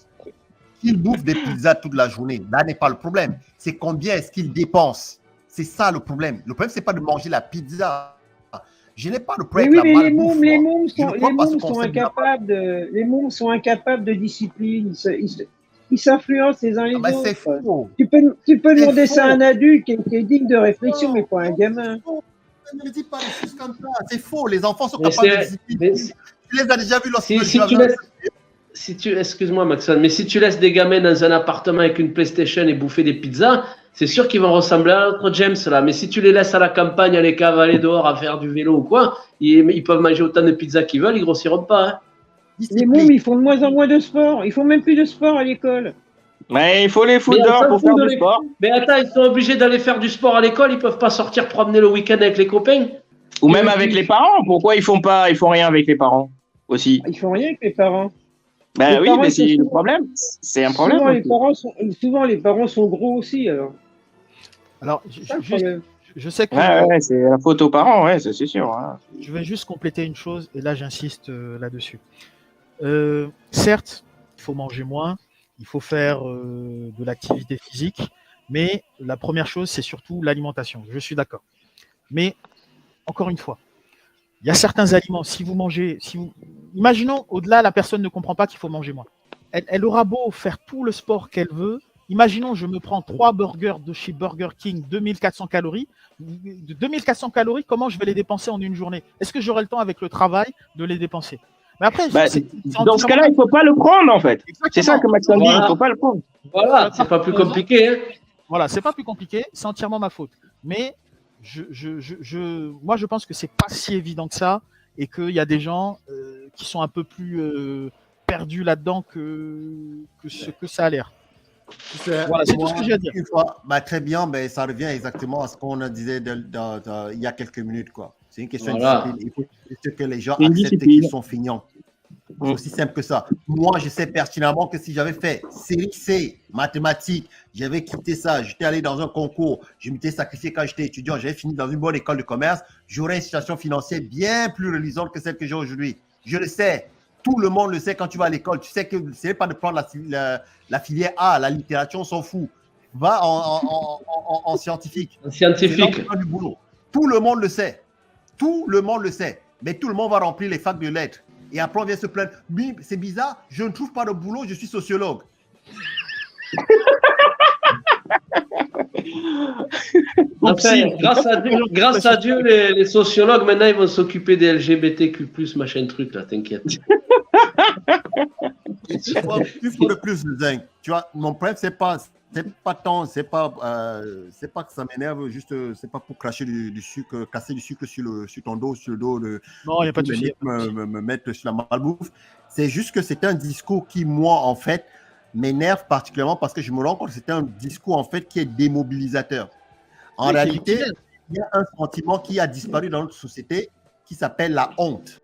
qu'ils bouffent des pizzas toute la journée, là n'est pas le problème. C'est combien est-ce qu'ils dépensent. C'est ça le problème. Le problème, c'est pas de manger la pizza. Je n'ai pas de problème avec la malbouffe. Les mômes sont incapables de discipline. Ils s'influencent les uns les autres. C'est faux. Tu peux demander ça à un adulte qui est digne de réflexion, mais pas un gamin. Ne dis pas des choses comme ça. C'est faux. Les enfants sont capables de discipline. Tu les as déjà vus lorsque excuse-moi, Maxon, mais si tu laisses des gamins dans un appartement avec une PlayStation et bouffer des pizzas, c'est sûr qu'ils vont ressembler à notre James là. Mais si tu les laisses à la campagne, à les cavaler dehors, à faire du vélo ou quoi, ils peuvent manger autant de pizzas qu'ils veulent, ils grossiront pas. Les mômes, ils font de moins en moins de sport. Ils font même plus de sport à l'école. Mais il faut les foutre dehors pour faire du sport. Mais attends, ils sont obligés d'aller faire du sport à l'école. Ils peuvent pas sortir promener le week-end avec les copains. Ou même avec les parents. Pourquoi ils font rien avec les parents aussi? Ils font rien avec les parents. Ben oui, mais c'est le problème. C'est un problème. Souvent, les parents sont gros aussi. Alors, je sais que. Ouais, c'est la faute aux parents, ouais, c'est sûr. Hein. Je vais juste compléter une chose, et là, j'insiste là-dessus. Certes, il faut manger moins, il faut faire de l'activité physique, mais la première chose, c'est surtout l'alimentation. Je suis d'accord. Mais, encore une fois, il y a certains aliments, imaginons, au-delà, la personne ne comprend pas qu'il faut manger moins. Elle aura beau faire tout le sport qu'elle veut. Imaginons, je me prends 3 burgers de chez Burger King, 2400 calories. De 2400 calories, comment je vais les dépenser en une journée? Est-ce que j'aurai le temps avec le travail de les dépenser? Mais après, dans ce cas-là, il ne faut pas le prendre, en fait. Exactement. C'est ça que Maxime dit, il ne faut pas le prendre. Voilà, c'est pas plus compliqué. Hein. Voilà, c'est pas plus compliqué, c'est entièrement ma faute. Mais moi, je pense que c'est pas si évident que ça et qu'il y a des gens qui sont un peu plus perdus là-dedans que ce que ça a l'air. Voilà, c'est tout ce que j'ai à dire. Très bien, mais ça revient exactement à ce qu'on disait il y a quelques minutes, quoi. C'est une question de discipline. Il faut que les gens acceptent qu'ils sont feignants. C'est aussi simple que ça. Moi, je sais pertinemment que si j'avais fait série C, mathématiques, j'avais quitté ça, j'étais allé dans un concours, je m'étais sacrifié quand j'étais étudiant, j'avais fini dans une bonne école de commerce, j'aurais une situation financière bien plus reluisante que celle que j'ai aujourd'hui. Je le sais. Tout le monde le sait quand tu vas à l'école. Tu sais que ce n'est pas de prendre la filière A, la littérature, on s'en fout. Va en scientifique. Scientifique. Du boulot. Tout le monde le sait. Tout le monde le sait. Mais tout le monde va remplir les facs de lettres. Et après, on vient se plaindre. Oui, c'est bizarre, je ne trouve pas de boulot, je suis sociologue. Enfin, grâce à Dieu, les sociologues, maintenant, ils vont s'occuper des LGBTQ+, machin truc, là, t'inquiète. Il faut le plus de zinc. Tu vois, mon problème, c'est pas que ça m'énerve, juste, c'est pas pour cracher du sucre, casser du sucre sur ton dos, sur le dos de. Non, il n'y a pas de souci. Me mettre sur la malbouffe. C'est juste que c'est un discours qui, moi, en fait, m'énerve particulièrement parce que je me rends compte que c'est un discours, en fait, qui est démobilisateur. En réalité, il y a un sentiment qui a disparu dans notre société qui s'appelle la honte.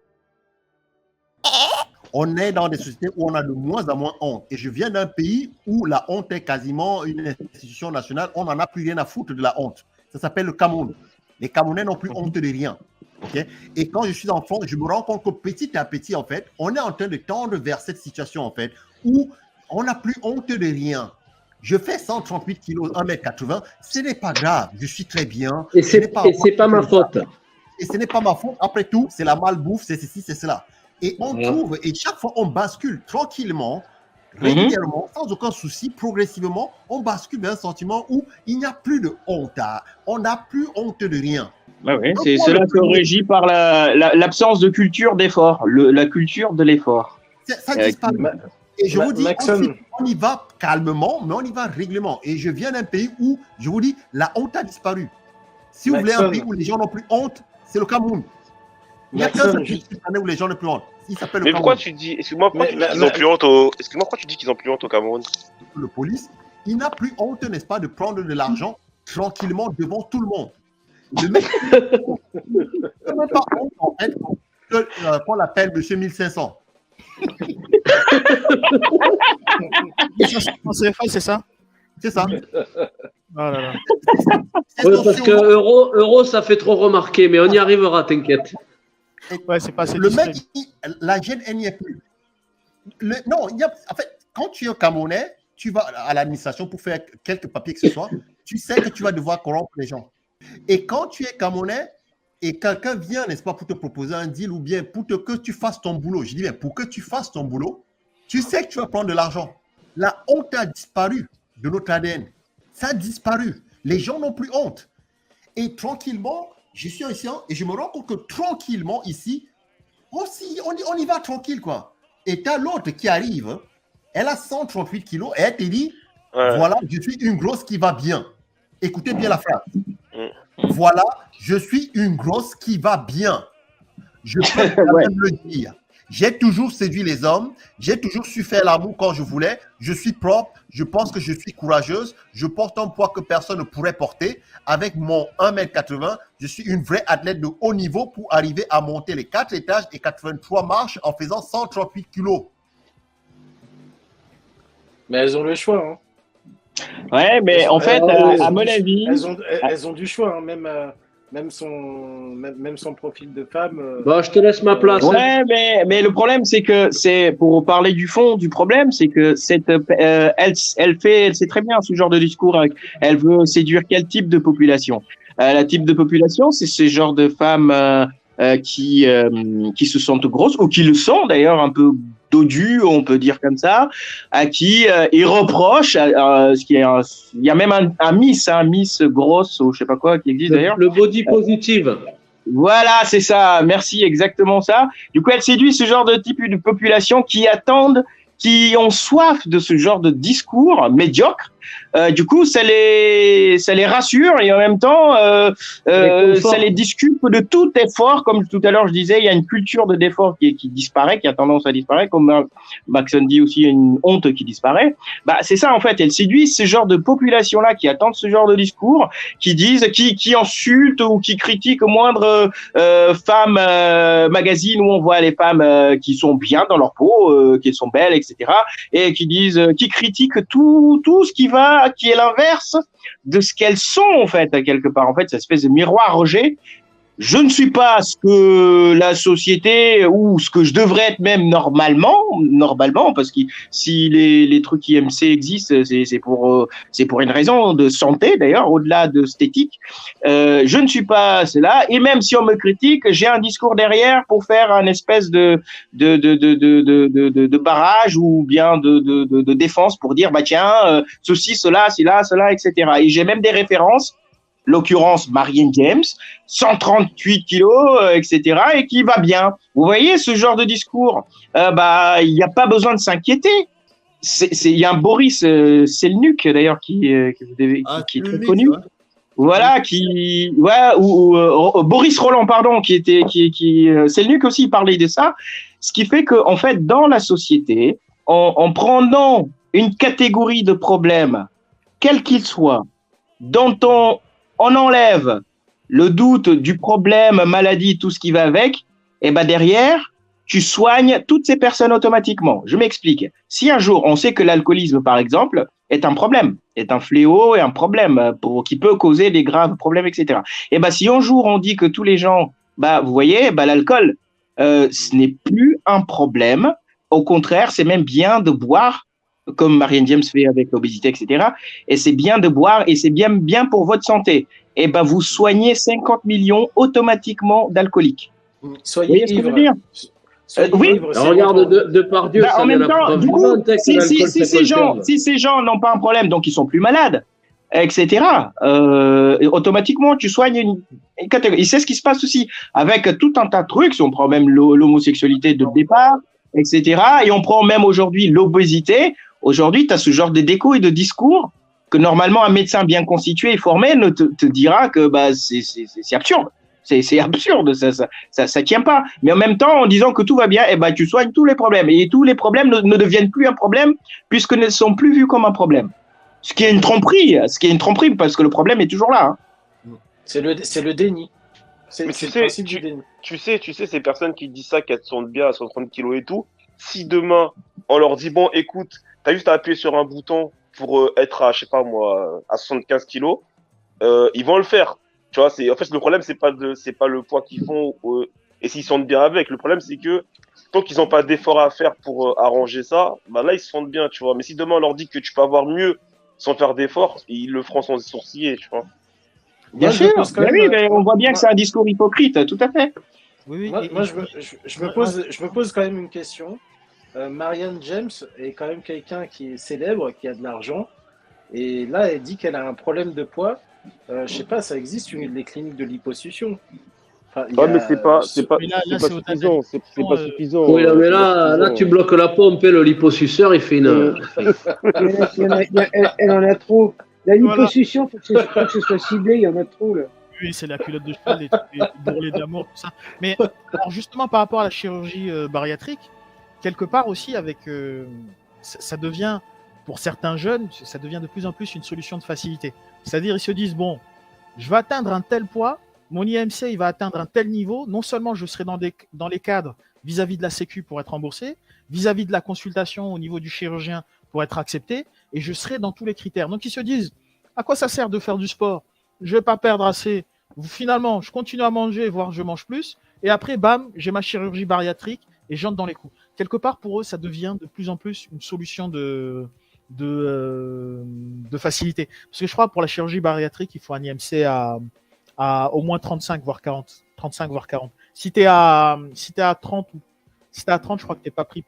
On est dans des sociétés où on a de moins en moins honte. Et je viens d'un pays où la honte est quasiment une institution nationale. On n'en a plus rien à foutre de la honte. Ça s'appelle le Cameroun. Les Camerounais n'ont plus honte de rien. Okay? Et quand je suis enfant, je me rends compte que petit à petit, en fait, on est en train de tendre vers cette situation, en fait, où on n'a plus honte de rien. Je fais 138 kilos, 1m80. Ce n'est pas grave. Je suis très bien. Et c'est pas ma faute. Et ce n'est pas ma faute. Après tout, c'est la malbouffe, c'est ceci, c'est cela. Et on trouve, et chaque fois, on bascule tranquillement, régulièrement, sans aucun souci, progressivement, on bascule vers un sentiment où il n'y a plus de honte. On n'a plus honte de rien. Ah oui, c'est cela que régit par l'absence de culture d'effort, la culture de l'effort. Ça disparaît. Et je vous dis, on y va calmement, mais on y va règlement. Et je viens d'un pays où, je vous dis, la honte a disparu. Si vous voulez un pays où les gens n'ont plus honte, c'est le Cameroun. Il n'y a qu'un seul pays où les gens n'ont plus honte. Il s'appelle le Cameroun. Pourquoi tu dis, excuse-moi, pourquoi tu dis qu'ils n'ont plus honte pourquoi tu dis qu'ils n'ont plus honte au Cameroun? Le police, il n'a plus honte, n'est-ce pas, de prendre de l'argent tranquillement devant tout le monde. Le mec, il n'a pas honte, en fait, qu'on l'appelle Monsieur 1500. C'est ça? C'est ça. Oh là là. Oui, parce que euro, ça fait trop remarquer, mais on y arrivera, t'inquiète. Ouais, c'est pas assez le mec, la gêne, elle n'y est plus. En fait, quand tu es Camerounais, tu vas à l'administration pour faire quelques papiers que ce soit, tu sais que tu vas devoir corrompre les gens. Et quand tu es Camerounais et quelqu'un vient, n'est-ce pas, pour te proposer un deal ou bien pour que tu fasses ton boulot, je dis bien, pour que tu fasses ton boulot, tu sais que tu vas prendre de l'argent. La honte a disparu de notre ADN. Ça a disparu. Les gens n'ont plus honte. Et tranquillement, je suis ici et je me rends compte que tranquillement ici, aussi, on y va tranquille, quoi. Et tu as l'autre qui arrive, elle a 138 kilos et elle te dit, voilà, je suis une grosse qui va bien. Écoutez bien la phrase. Voilà, je suis une grosse qui va bien. Je peux quand même le dire. J'ai toujours séduit les hommes, j'ai toujours su faire l'amour quand je voulais, je suis propre, je pense que je suis courageuse, je porte un poids que personne ne pourrait porter. Avec mon 1m80, je suis une vraie athlète de haut niveau pour arriver à monter les 4 étages et 83 marches en faisant 138 kilos. Mais elles ont le choix. Hein. Ouais, mais en fait, à mon avis... Elles ont du choix, hein, même son profil de femme. Bon, je te laisse ma place. Ouais, mais le problème, c'est que pour parler du fond du problème, c'est que elle sait très bien ce genre de discours. Elle veut séduire quel type de population? Le type de population, c'est ce genre de femmes qui se sentent grosses ou qui le sont d'ailleurs un peu dodues, on peut dire comme ça, à qui ils reprochent. Il y a même un Miss grosse ou je sais pas quoi qui existe d'ailleurs. Le body positive. Voilà, c'est ça. Merci, exactement ça. Du coup, elle séduit ce genre de type de population qui ont soif de ce genre de discours médiocre. Du coup, ça les rassure et en même temps, ça les discute de tout effort. Comme tout à l'heure, je disais, il y a une culture de l'effort qui disparaît, qui a tendance à disparaître. Comme Maxon dit aussi, il y a une honte qui disparaît. Bah, c'est ça, en fait. Elle séduit ce genre de population-là qui attendent ce genre de discours, qui disent, qui insultent ou qui critiquent au moindre femme magazine où on voit les femmes qui sont bien dans leur peau, qui sont belles, etc. Et qui disent, qui critiquent tout ce qui est l'inverse de ce qu'elles sont, en fait, quelque part. En fait, cette espèce de miroir rejet je ne suis pas ce que la société ou ce que je devrais être même normalement, parce que si les trucs IMC existent, c'est pour une raison de santé d'ailleurs, au-delà de esthétique. Je ne suis pas cela, et même si on me critique, j'ai un discours derrière pour faire un espèce de barrage ou bien de défense pour dire bah tiens, ceci, cela, etc. Et j'ai même des références. L'occurrence Marianne James, 138 kilos, etc., et qui va bien. Vous voyez ce genre de discours, il n'y a pas besoin de s'inquiéter. Il y a un Boris Cellnuc d'ailleurs qui est très connu. Ouais. Voilà, Boris Roland, pardon, Cellnuc aussi parlait de ça. Ce qui fait que en fait, dans la société, en prenant une catégorie de problèmes, quel qu'il soit, dont on enlève le doute du problème, maladie, tout ce qui va avec, et derrière, tu soignes toutes ces personnes automatiquement. Je m'explique. Si un jour, on sait que l'alcoolisme, par exemple, est un problème, est un fléau et un problème qui peut causer des graves problèmes, etc. Et si un jour, on dit que tous les gens, vous voyez, l'alcool, ce n'est plus un problème. Au contraire, c'est même bien de boire, comme Marianne James fait avec l'obésité, etc. Et c'est bien de boire et c'est bien pour votre santé. Et vous soignez 50 millions automatiquement d'alcooliques. Soyez ivre. Oui. Regarde Depardieu. En même temps, du coup, si ces gens n'ont pas un problème, donc ils sont plus malades, etc. Automatiquement, tu soignes une catégorie. Et c'est ce qui se passe aussi avec tout un tas de trucs. Si on prend même l'homosexualité de départ, etc. Et on prend même aujourd'hui l'obésité. Aujourd'hui, tu as ce genre de déco et de discours que normalement un médecin bien constitué et formé ne te dira que c'est absurde. C'est absurde, ça tient pas. Mais en même temps, en disant que tout va bien, tu soignes tous les problèmes. Et tous les problèmes ne deviennent plus un problème puisque ne sont plus vus comme un problème. Ce qui est une tromperie, parce que le problème est toujours là. Hein. C'est le déni. Mais tu sais, ces personnes qui disent ça, qu'elles sont bien à 130 kilos et tout, si demain, on leur dit, bon, écoute, t'as juste à appuyer sur un bouton pour être à, je sais pas moi, à 75 kilos, ils vont le faire. Tu vois, en fait, le problème, c'est pas le poids qu'ils font et s'ils se sentent bien avec. Le problème, c'est que tant qu'ils n'ont pas d'effort à faire pour arranger ça, là, ils se sentent bien, tu vois. Mais si demain, on leur dit que tu peux avoir mieux sans faire d'effort, ils le feront sans sourciller, tu vois. Bien sûr, mais on voit bien que c'est un discours hypocrite, tout à fait. Oui, moi, je me pose quand même une question. Marianne James est quand même quelqu'un qui est célèbre, qui a de l'argent, et là, elle dit qu'elle a un problème de poids. Je sais pas, ça existe les cliniques de liposuction. Mais c'est pas suffisant. C'est pas suffisant. Oui, mais là, tu bloques la pompe et le liposuceur, il fait une. Elle en a trop. La liposuction, il faut que ce soit ciblé, il y en a trop là. Oui, c'est la culotte de cheval, les bourrelets d'amour, tout ça. Mais alors justement, par rapport à la chirurgie bariatrique, quelque part aussi, avec ça devient, pour certains jeunes, ça devient de plus en plus une solution de facilité. C'est-à-dire, ils se disent, bon, je vais atteindre un tel poids, mon IMC, il va atteindre un tel niveau, non seulement je serai dans les cadres vis-à-vis de la Sécu pour être remboursé, vis-à-vis de la consultation au niveau du chirurgien pour être accepté, et je serai dans tous les critères. Donc, ils se disent, à quoi ça sert de faire du sport? Je vais pas perdre assez. Finalement, je continue à manger, voire je mange plus, et après, bam, j'ai ma chirurgie bariatrique et j'entre dans les coups. Quelque part, pour eux, ça devient de plus en plus une solution de facilité. Parce que je crois, pour la chirurgie bariatrique, il faut un IMC à au moins 35, voire 40. 35, voire 40. Si t'es à 30, je crois que t'es pas pris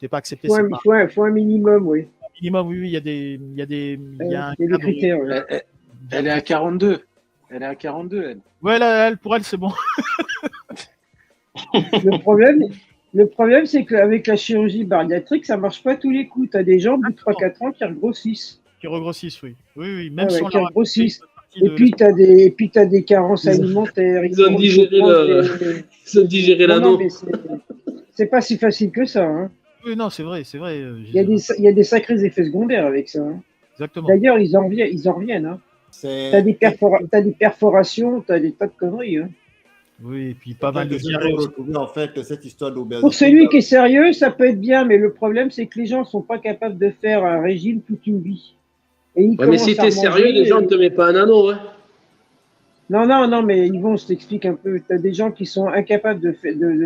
t'es pas accepté. Il faut un minimum, oui. Un minimum, oui, il y a des critères. Elle est à 42. Elle est à 42, elle. Ouais, là, pour elle, c'est bon. Le problème, c'est qu'avec la chirurgie bariatrique, ça marche pas tous les coups. Tu as des gens, au bout de 3-4 ans, qui regrossissent. Qui regrossissent, oui. Oui, même si on qui regrossissent. Et puis, tu as des carences alimentaires. Ils ont digéré l'anneau. C'est pas si facile que ça. Hein. Oui, non, c'est vrai. Il y a des sacrés effets secondaires avec ça. Hein. Exactement. D'ailleurs, ils en reviennent. Hein. T'as des perforations, t'as des tas de conneries. Hein. Oui, et puis pas mal de diarrhée. En fait, cette histoire d'obésité. Pour celui qui est sérieux, ça peut être bien, mais le problème, c'est que les gens ne sont pas capables de faire un régime toute une vie. Mais si tu es sérieux, les gens ne te mettent pas un anneau. Hein. Non, mais Yvon, je t'explique un peu. Tu as des gens qui sont incapables de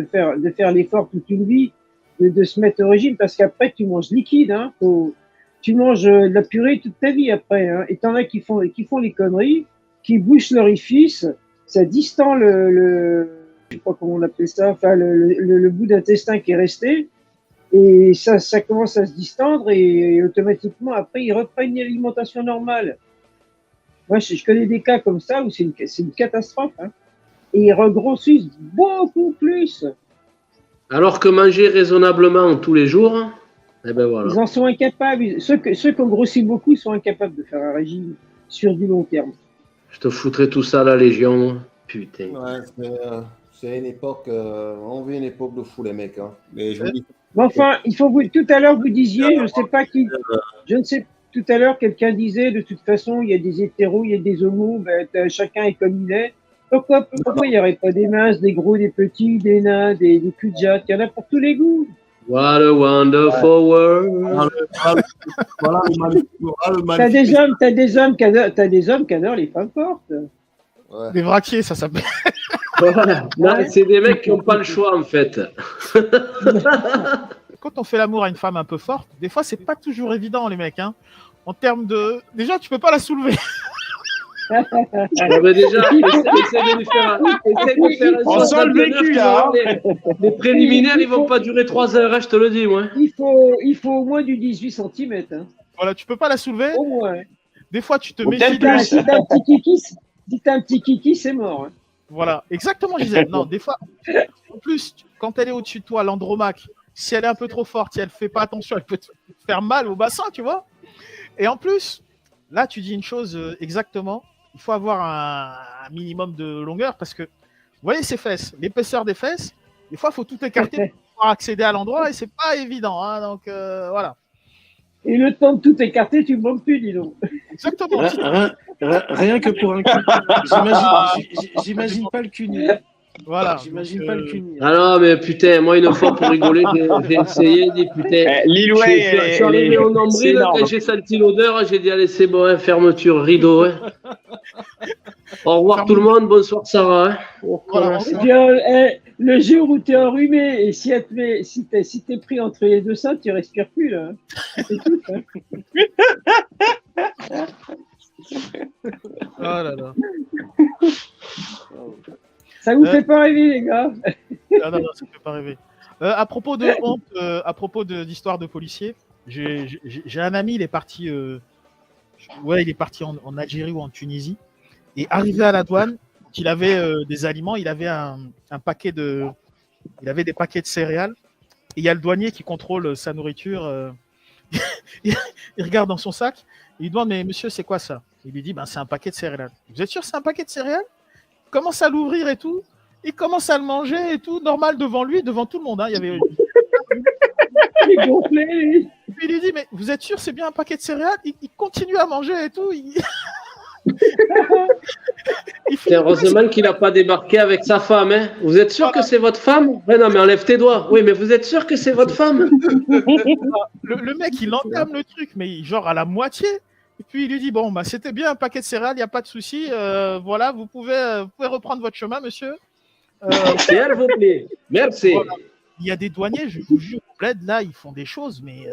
faire l'effort toute une vie, de se mettre au régime, parce qu'après, tu manges liquide. Hein, tu manges de la purée toute ta vie après. Hein, et t'en as qui font les conneries, qui bouchent l'orifice, ça distend je sais pas comment on appelle ça, enfin le bout d'intestin qui est resté, et ça commence à se distendre, et automatiquement, après, ils reprennent une alimentation normale. Moi, je connais des cas comme ça où c'est une catastrophe. Hein. Et ils regrossissent beaucoup plus. Alors que manger raisonnablement tous les jours, eh ben voilà. Ils en sont incapables. Ceux qui ont grossi beaucoup sont incapables de faire un régime sur du long terme. Je te foutrais tout ça à la Légion. Putain. Ouais, c'est une époque. On vit une époque de fou, les mecs. Hein. Mais je vous dis. Mais enfin, tout à l'heure, vous disiez, je ne sais pas qui. Je ne sais tout à l'heure, quelqu'un disait, de toute façon, il y a des hétéros, il y a des homos, chacun est comme il est. Pourquoi il n'y aurait pas des minces, des gros, des petits, des nains, des culs de jatte? Il y en a pour tous les goûts. What a wonderful world. Voilà, t'as des hommes qui adorent les femmes fortes. Ouais. Des vraquiers, ça s'appelle. Voilà. Non, c'est des mecs qui n'ont pas le choix, en fait. Quand on fait l'amour à une femme un peu forte, des fois, c'est pas toujours évident, les mecs. Hein. En termes de. Déjà, tu peux pas la soulever. Déjà, essaie de lui faire on sent le vécu, là. Les préliminaires, ils vont pas durer 3 heures, hein, je te le dis, moi. Il faut au moins du 18 cm. Hein. Voilà, tu peux pas la soulever. Au moins. Des fois, tu te méfies. Si t'as un petit kiki, c'est mort. Hein. Voilà, exactement, Gisèle. Non, des fois, en plus, quand elle est au-dessus de toi, l'andromaque, si elle est un peu trop forte, si elle fait pas attention, elle peut te faire mal au bassin, tu vois. Et en plus, là, tu dis une chose exactement. Il faut avoir un minimum de longueur parce que, vous voyez ces fesses, l'épaisseur des fesses, des fois, il faut tout écarter pour pouvoir accéder à l'endroit et c'est pas évident. Hein, donc, voilà. Et le temps de tout écarter, tu ne montes plus, dis donc. Exactement. Rien que pour un cul. J'imagine pas le cul nu. Voilà. J'imagine pas le cul nu. Ah non, mais putain, moi, une fois, pour rigoler, j'ai essayé, dit putain. Je suis arrivé au nombril, quand j'ai senti l'odeur, j'ai dit, allez, c'est bon, hein, fermeture, rideau. Hein. Au revoir tout le monde, bonsoir Sarah. Hein. Voilà. Le jour où tu es enrhumé et si t'es pris entre les deux seins, tu respires plus là. C'est tout. Hein. Oh là là. Ça vous fait pas rêver, les gars? Non, ça me fait pas rêver. À propos de honte, à propos d'histoire de policiers, j'ai un ami, il est parti, il est parti en Algérie ou en Tunisie, et arrivé à la douane, il avait des aliments, il avait il avait des paquets de céréales, et il y a le douanier qui contrôle sa nourriture. Il regarde dans son sac, il lui demande, mais monsieur, c'est quoi ça? Il lui dit, ben, c'est un paquet de céréales. Vous êtes sûr que c'est un paquet de céréales? Il commence à l'ouvrir et tout, il commence à le manger et tout, normal devant lui, devant tout le monde. Hein. Il y avait... Il est gonflé. Et puis il lui dit, mais vous êtes sûr c'est bien un paquet de céréales? Il continue à manger et tout. C'est heureusement qu'il n'a pas débarqué avec sa femme. Hein. Vous êtes sûr que c'est votre femme? Ouais, non, mais enlève tes doigts. Oui, mais vous êtes sûr que c'est votre femme? Le mec, il entame le truc, mais genre à la moitié. Et puis il lui dit, bon, bah, c'était bien un paquet de céréales, il n'y a pas de souci. Voilà, vous pouvez reprendre votre chemin, monsieur. S'il vous plaît. Merci. Voilà. Il y a des douaniers, je vous jure, au bled, là, ils font des choses, mais